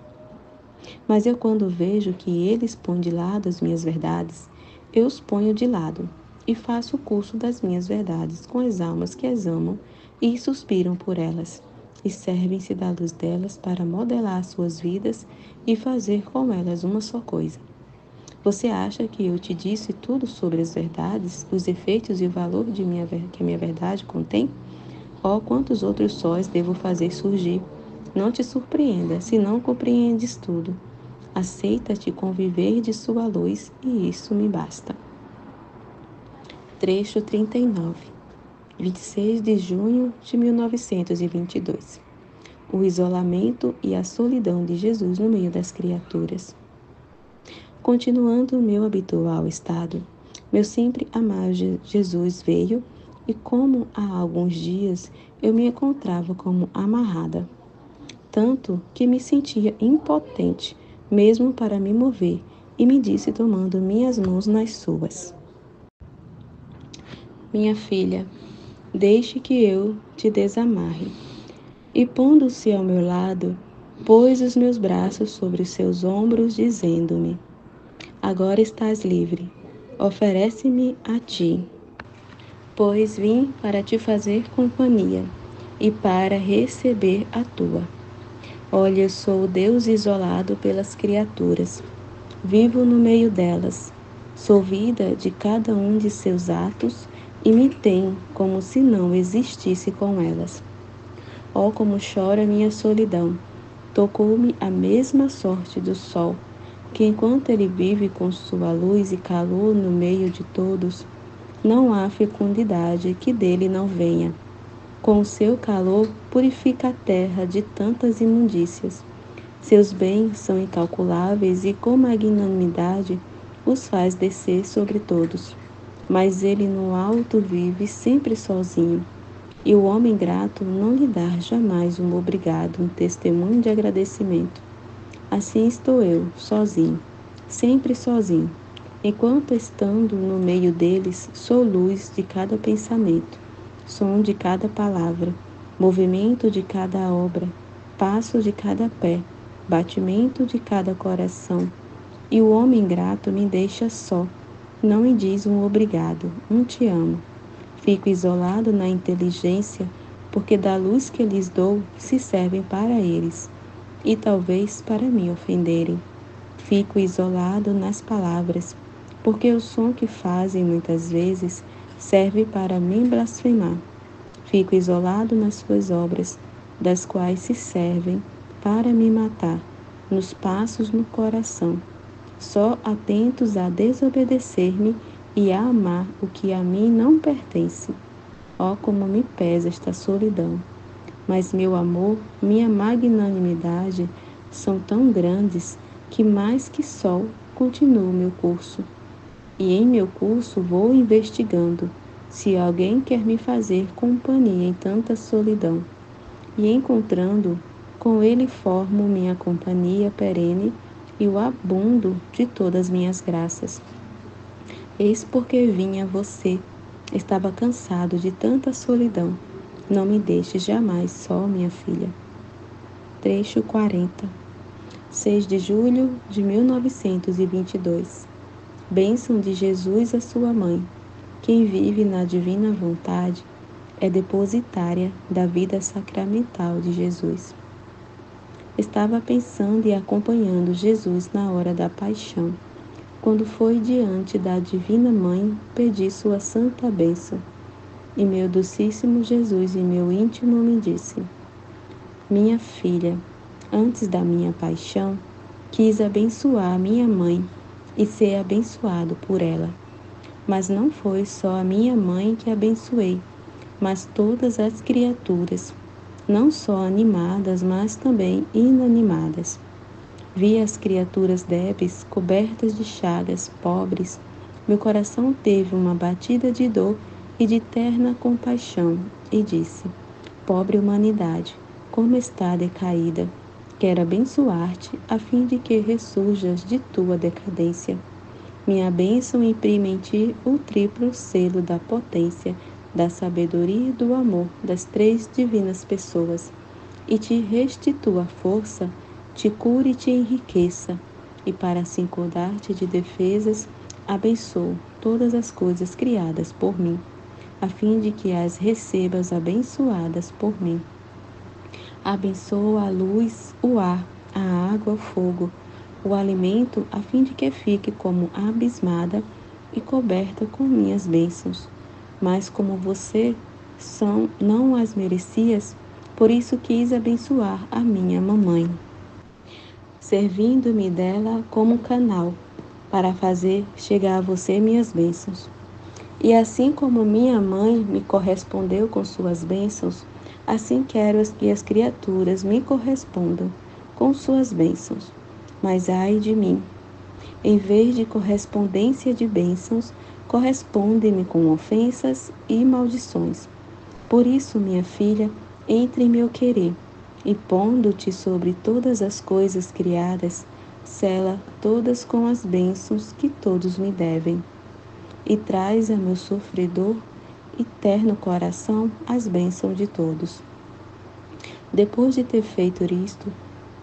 Mas eu, quando vejo que eles põem de lado as minhas verdades, eu os ponho de lado e faço o curso das minhas verdades com as almas que as amam e suspiram por elas, e servem-se da luz delas para modelar suas vidas e fazer com elas uma só coisa. Você acha que eu te disse tudo sobre as verdades, os efeitos e o valor que a minha verdade contém? Oh, quantos outros sóis devo fazer surgir? Não te surpreenda se não compreendes tudo. Aceita-te conviver de sua luz e isso me basta. Trecho 39, 26 de junho de 1922. O isolamento e a solidão de Jesus no meio das criaturas. Continuando o meu habitual estado, meu sempre amado Jesus veio e, como há alguns dias, eu me encontrava como amarrada, tanto que me sentia impotente mesmo para me mover, e me disse tomando minhas mãos nas suas: minha filha, deixe que eu te desamarre. E pondo-se ao meu lado, pôs os meus braços sobre os seus ombros, dizendo-me: agora estás livre, oferece-me a ti, pois vim para te fazer companhia e para receber a tua. Olha, eu sou o Deus isolado pelas criaturas, vivo no meio delas, sou vida de cada um de seus atos e me tenho como se não existisse com elas. Oh, como chora minha solidão! Tocou-me a mesma sorte do sol, que enquanto ele vive com sua luz e calor no meio de todos, não há fecundidade que dele não venha. Com o seu calor purifica a terra de tantas imundícias. Seus bens são incalculáveis e com magnanimidade os faz descer sobre todos. Mas ele no alto vive sempre sozinho. E o homem grato não lhe dá jamais um obrigado, um testemunho de agradecimento. Assim estou eu, sozinho, sempre sozinho. Enquanto estando no meio deles, sou luz de cada pensamento, som de cada palavra, movimento de cada obra, passo de cada pé, batimento de cada coração. E o homem grato me deixa só, não me diz um obrigado, um te amo. Fico isolado na inteligência, porque da luz que lhes dou se servem para eles, e talvez para me ofenderem. Fico isolado nas palavras, porque o som que fazem muitas vezes serve para me blasfemar. Fico isolado nas suas obras, das quais se servem para me matar, nos passos no coração, só atentos a desobedecer-me e a amar o que a mim não pertence. Oh, como me pesa esta solidão! Mas meu amor, minha magnanimidade são tão grandes que mais que sol continuo meu curso. E em meu curso vou investigando se alguém quer me fazer companhia em tanta solidão. E encontrando, com ele formo minha companhia perene e o abundo de todas minhas graças. Eis porque vim a você. Estava cansado de tanta solidão. Não me deixes jamais só, minha filha. Trecho 40. 6 de julho de 1922. Bênção de Jesus a sua mãe. Quem vive na divina vontade é depositária da vida sacramental de Jesus. Estava pensando e acompanhando Jesus na hora da paixão, quando foi diante da Divina Mãe pedir sua santa bênção. E meu docíssimo Jesus em meu íntimo me disse: minha filha, antes da minha paixão, quis abençoar minha mãe e ser abençoado por ela. Mas não foi só a minha mãe que abençoei, mas todas as criaturas, não só animadas, mas também inanimadas. Vi as criaturas débeis, cobertas de chagas, pobres. Meu coração teve uma batida de dor e de terna compaixão, e disse: pobre humanidade, como está decaída. Quero abençoar-te, a fim de que ressurjas de tua decadência. Minha bênção imprime em ti o triplo selo da potência, da sabedoria e do amor das três divinas pessoas, e te restitua força, te cure e te enriqueça, e para assim dar-te de defesas, abençoo todas as coisas criadas por mim, a fim de que as recebas abençoadas por mim. Abençoo a luz, o ar, a água, o fogo, o alimento, a fim de que fique como abismada e coberta com minhas bênçãos. Mas como você não as merecias, por isso quis abençoar a minha mamãe, servindo-me dela como canal, para fazer chegar a você minhas bênçãos. E assim como minha mãe me correspondeu com suas bênçãos, assim quero que as criaturas me correspondam com suas bênçãos. Mas ai de mim, em vez de correspondência de bênçãos, corresponde-me com ofensas e maldições. Por isso, minha filha, entre em meu querer, e pondo-te sobre todas as coisas criadas, sela todas com as bênçãos que todos me devem. E traz a meu sofredor e terno coração as bênçãos de todos. Depois de ter feito isto,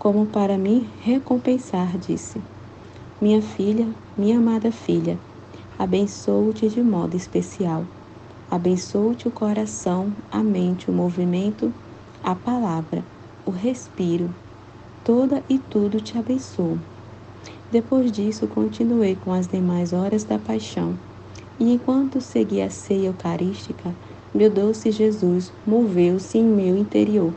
como para me recompensar, disse: minha filha, minha amada filha, abençoo-te de modo especial. Abençoo-te o coração, a mente, o movimento, a palavra, o respiro. Toda e tudo te abençoo. Depois disso, continuei com as demais horas da paixão. E enquanto seguia a ceia eucarística, meu doce Jesus moveu-se em meu interior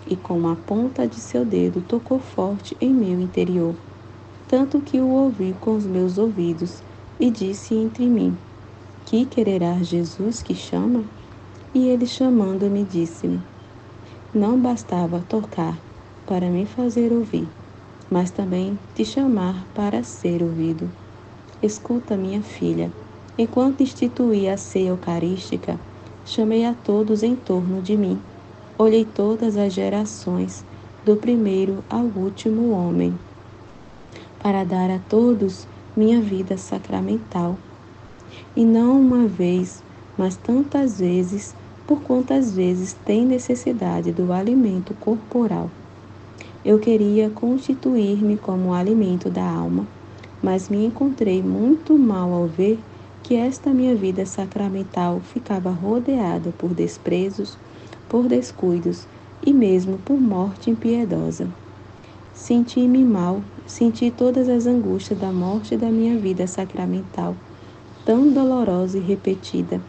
e com a ponta de seu dedo tocou forte em meu interior, tanto que o ouvi com os meus ouvidos e disse entre mim: que quererá Jesus que chama? E ele chamando-me disse-me: não bastava tocar para me fazer ouvir, mas também te chamar para ser ouvido. Escuta, minha filha, enquanto instituí a ceia eucarística, chamei a todos em torno de mim. Olhei todas as gerações, do primeiro ao último homem, para dar a todos minha vida sacramental. E não uma vez, mas tantas vezes, por quantas vezes tem necessidade do alimento corporal. Eu queria constituir-me como alimento da alma, mas me encontrei muito mal ao ver que esta minha vida sacramental ficava rodeada por desprezos, por descuidos e mesmo por morte impiedosa. Senti-me mal, senti todas as angústias da morte da minha vida sacramental, tão dolorosa e repetida,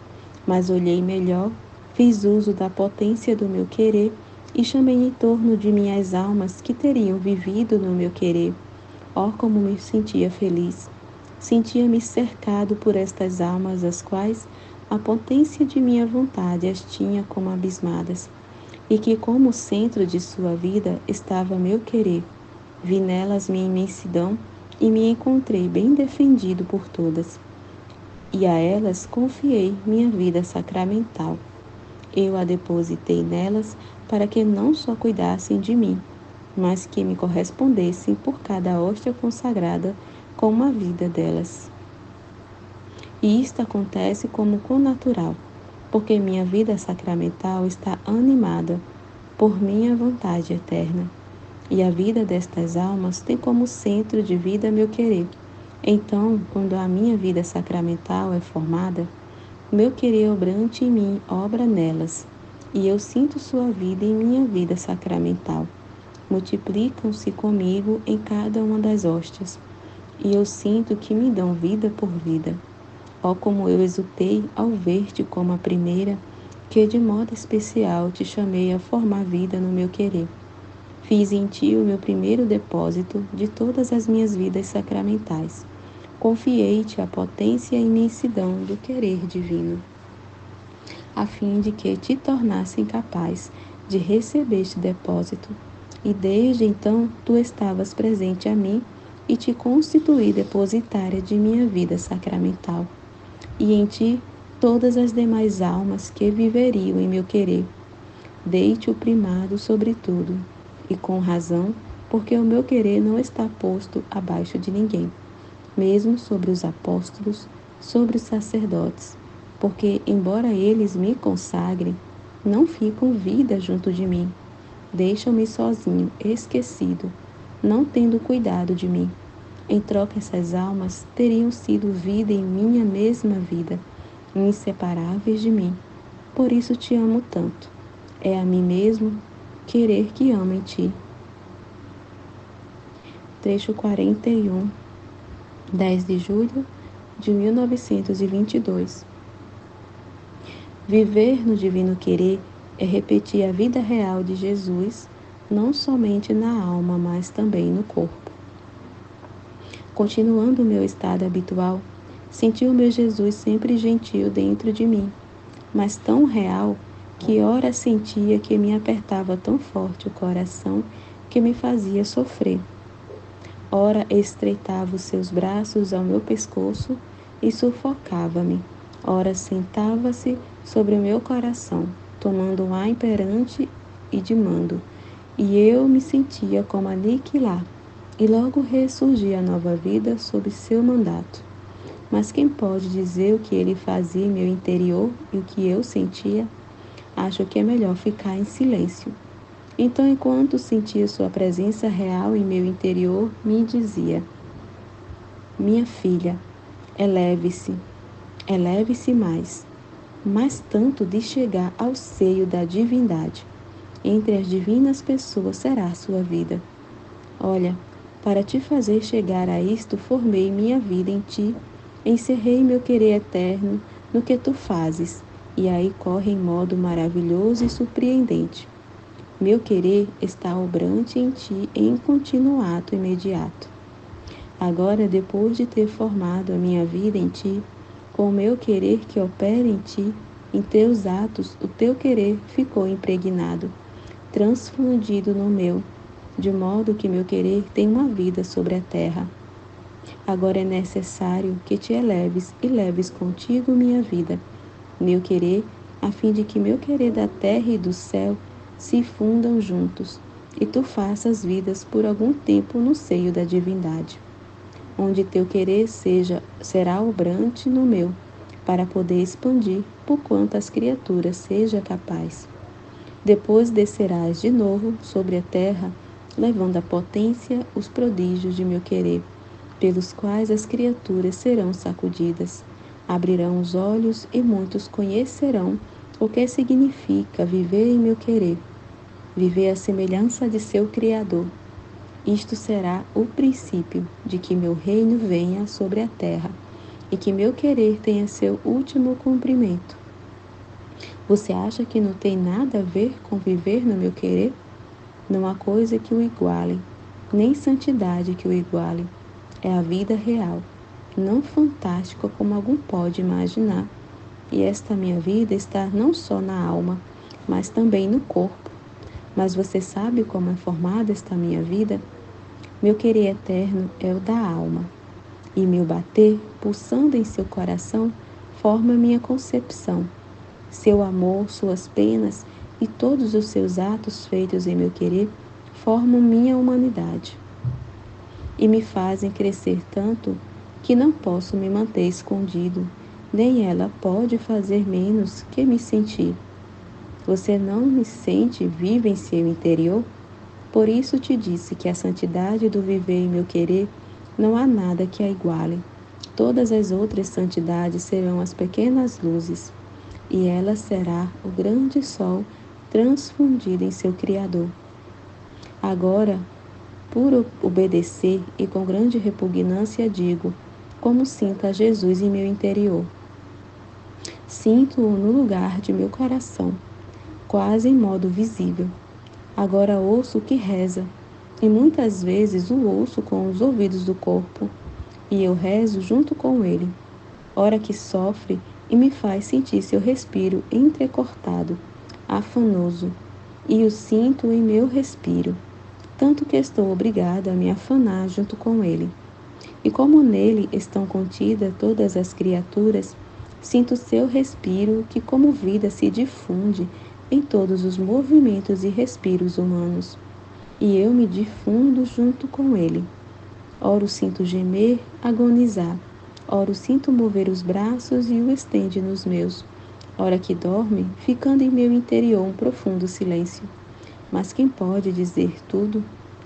mas olhei melhor, fiz uso da potência do meu querer e chamei em torno de mim as almas que teriam vivido no meu querer. Oh, como me sentia feliz! Sentia-me cercado por estas almas, as quais a potência de minha vontade as tinha como abismadas, e que como centro de sua vida estava meu querer. Vi nelas minha imensidão e me encontrei bem defendido por todas. E a elas confiei minha vida sacramental. Eu a depositei nelas para que não só cuidassem de mim, mas que me correspondessem por cada hóstia consagrada com a vida delas. E isto acontece como connatural, porque minha vida sacramental está animada por minha vontade eterna, e a vida destas almas tem como centro de vida meu querer. Então, quando a minha vida sacramental é formada, meu querer obrante em mim obra nelas, e eu sinto sua vida em minha vida sacramental. Multiplicam-se comigo em cada uma das hóstias, e eu sinto que me dão vida por vida. Ó, como eu exultei ao ver-te como a primeira, que de modo especial te chamei a formar vida no meu querer. Fiz em ti o meu primeiro depósito de todas as minhas vidas sacramentais. Confiei-te a potência e a imensidão do querer divino, a fim de que te tornasse capaz de receber este depósito. E desde então tu estavas presente a mim e te constituí depositária de minha vida sacramental. E em ti todas as demais almas que viveriam em meu querer. Dei-te o primado sobre tudo, e com razão, porque o meu querer não está posto abaixo de ninguém, mesmo sobre os apóstolos, sobre os sacerdotes, porque, embora eles me consagrem, não ficam vida junto de mim. Deixam-me sozinho, esquecido, não tendo cuidado de mim. Em troca, essas almas teriam sido vida em minha mesma vida, inseparáveis de mim. Por isso te amo tanto. É a mim mesmo querer que amo em ti. Trecho 41, 10 de julho de 1922. Viver no divino querer é repetir a vida real de Jesus, não somente na alma, mas também no corpo. Continuando o meu estado habitual, senti o meu Jesus sempre gentil dentro de mim, mas tão real que ora sentia que me apertava tão forte o coração que me fazia sofrer. Ora estreitava os seus braços ao meu pescoço e sufocava-me. Ora sentava-se sobre o meu coração, tomando um ar imperante e de mando, e eu me sentia como aniquilar, e logo ressurgia a nova vida sob seu mandato. Mas quem pode dizer o que ele fazia em meu interior e o que eu sentia? Acho que é melhor ficar em silêncio. Então, enquanto sentia sua presença real em meu interior, me dizia: minha filha, eleve-se, eleve-se mais tanto de chegar ao seio da divindade. Entre as divinas pessoas será a sua vida. Olha, para te fazer chegar a isto, formei minha vida em ti, encerrei meu querer eterno no que tu fazes, e aí corre em modo maravilhoso e surpreendente. Meu querer está obrante em ti em continuo ato imediato. Agora, depois de ter formado a minha vida em ti, com o meu querer que opera em ti, em teus atos, o teu querer ficou impregnado, transfundido no meu, de modo que meu querer tem uma vida sobre a terra. Agora é necessário que te eleves e leves contigo minha vida, meu querer, a fim de que meu querer da terra e do céu se fundam juntos, e tu faças vidas por algum tempo no seio da divindade, onde teu querer será obrante no meu, para poder expandir por quantas criaturas seja capaz. Depois descerás de novo sobre a terra, levando à potência os prodígios de meu querer, pelos quais as criaturas serão sacudidas. Abrirão os olhos e muitos conhecerão o que significa viver em meu querer, viver à semelhança de seu Criador. Isto será o princípio de que meu reino venha sobre a terra e que meu querer tenha seu último cumprimento. Você acha que não tem nada a ver com viver no meu querer? Não há coisa que o iguale, nem santidade que o iguale. É a vida real, não fantástica como algum pode imaginar. E esta minha vida está não só na alma, mas também no corpo. Mas você sabe como é formada esta minha vida? Meu querer eterno é o da alma, e meu bater, pulsando em seu coração, forma minha concepção. Seu amor, suas penas e todos os seus atos feitos em meu querer formam minha humanidade e me fazem crescer tanto que não posso me manter escondido, nem ela pode fazer menos que me sentir. Você não me sente viva em seu interior? Por isso te disse que a santidade do viver em meu querer não há nada que a iguale. Todas as outras santidades serão as pequenas luzes, e ela será o grande sol transfundido em seu Criador. Agora, por obedecer e com grande repugnância digo, como sinto a Jesus em meu interior. Sinto-o no lugar de meu coração, quase em modo visível. Agora ouço o que reza, e muitas vezes o ouço com os ouvidos do corpo, e eu rezo junto com ele. Ora que sofre e me faz sentir seu respiro entrecortado, afanoso, e o sinto em meu respiro, tanto que estou obrigada a me afanar junto com ele. E como nele estão contidas todas as criaturas, sinto seu respiro que como vida se difunde em todos os movimentos e respiros humanos, e eu me difundo junto com ele. Ora o sinto gemer, agonizar, ora o sinto mover os braços e o estende nos meus, ora que dorme, ficando em meu interior um profundo silêncio. Mas quem pode dizer tudo?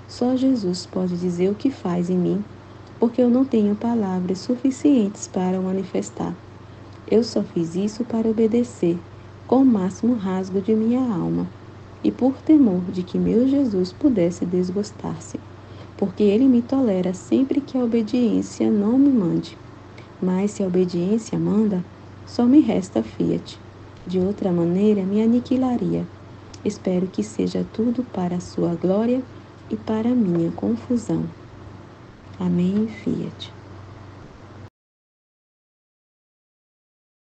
Só Jesus pode dizer o que faz em mim, porque eu não tenho palavras suficientes para o manifestar. Eu só fiz isso para obedecer, com o máximo rasgo de minha alma, e por temor de que meu Jesus pudesse desgostar-se, porque ele me tolera sempre que a obediência não me mande. Mas se a obediência manda, só me resta fiat. De outra maneira me aniquilaria. Espero que seja tudo para a sua glória e para a minha confusão. Amém, fiat.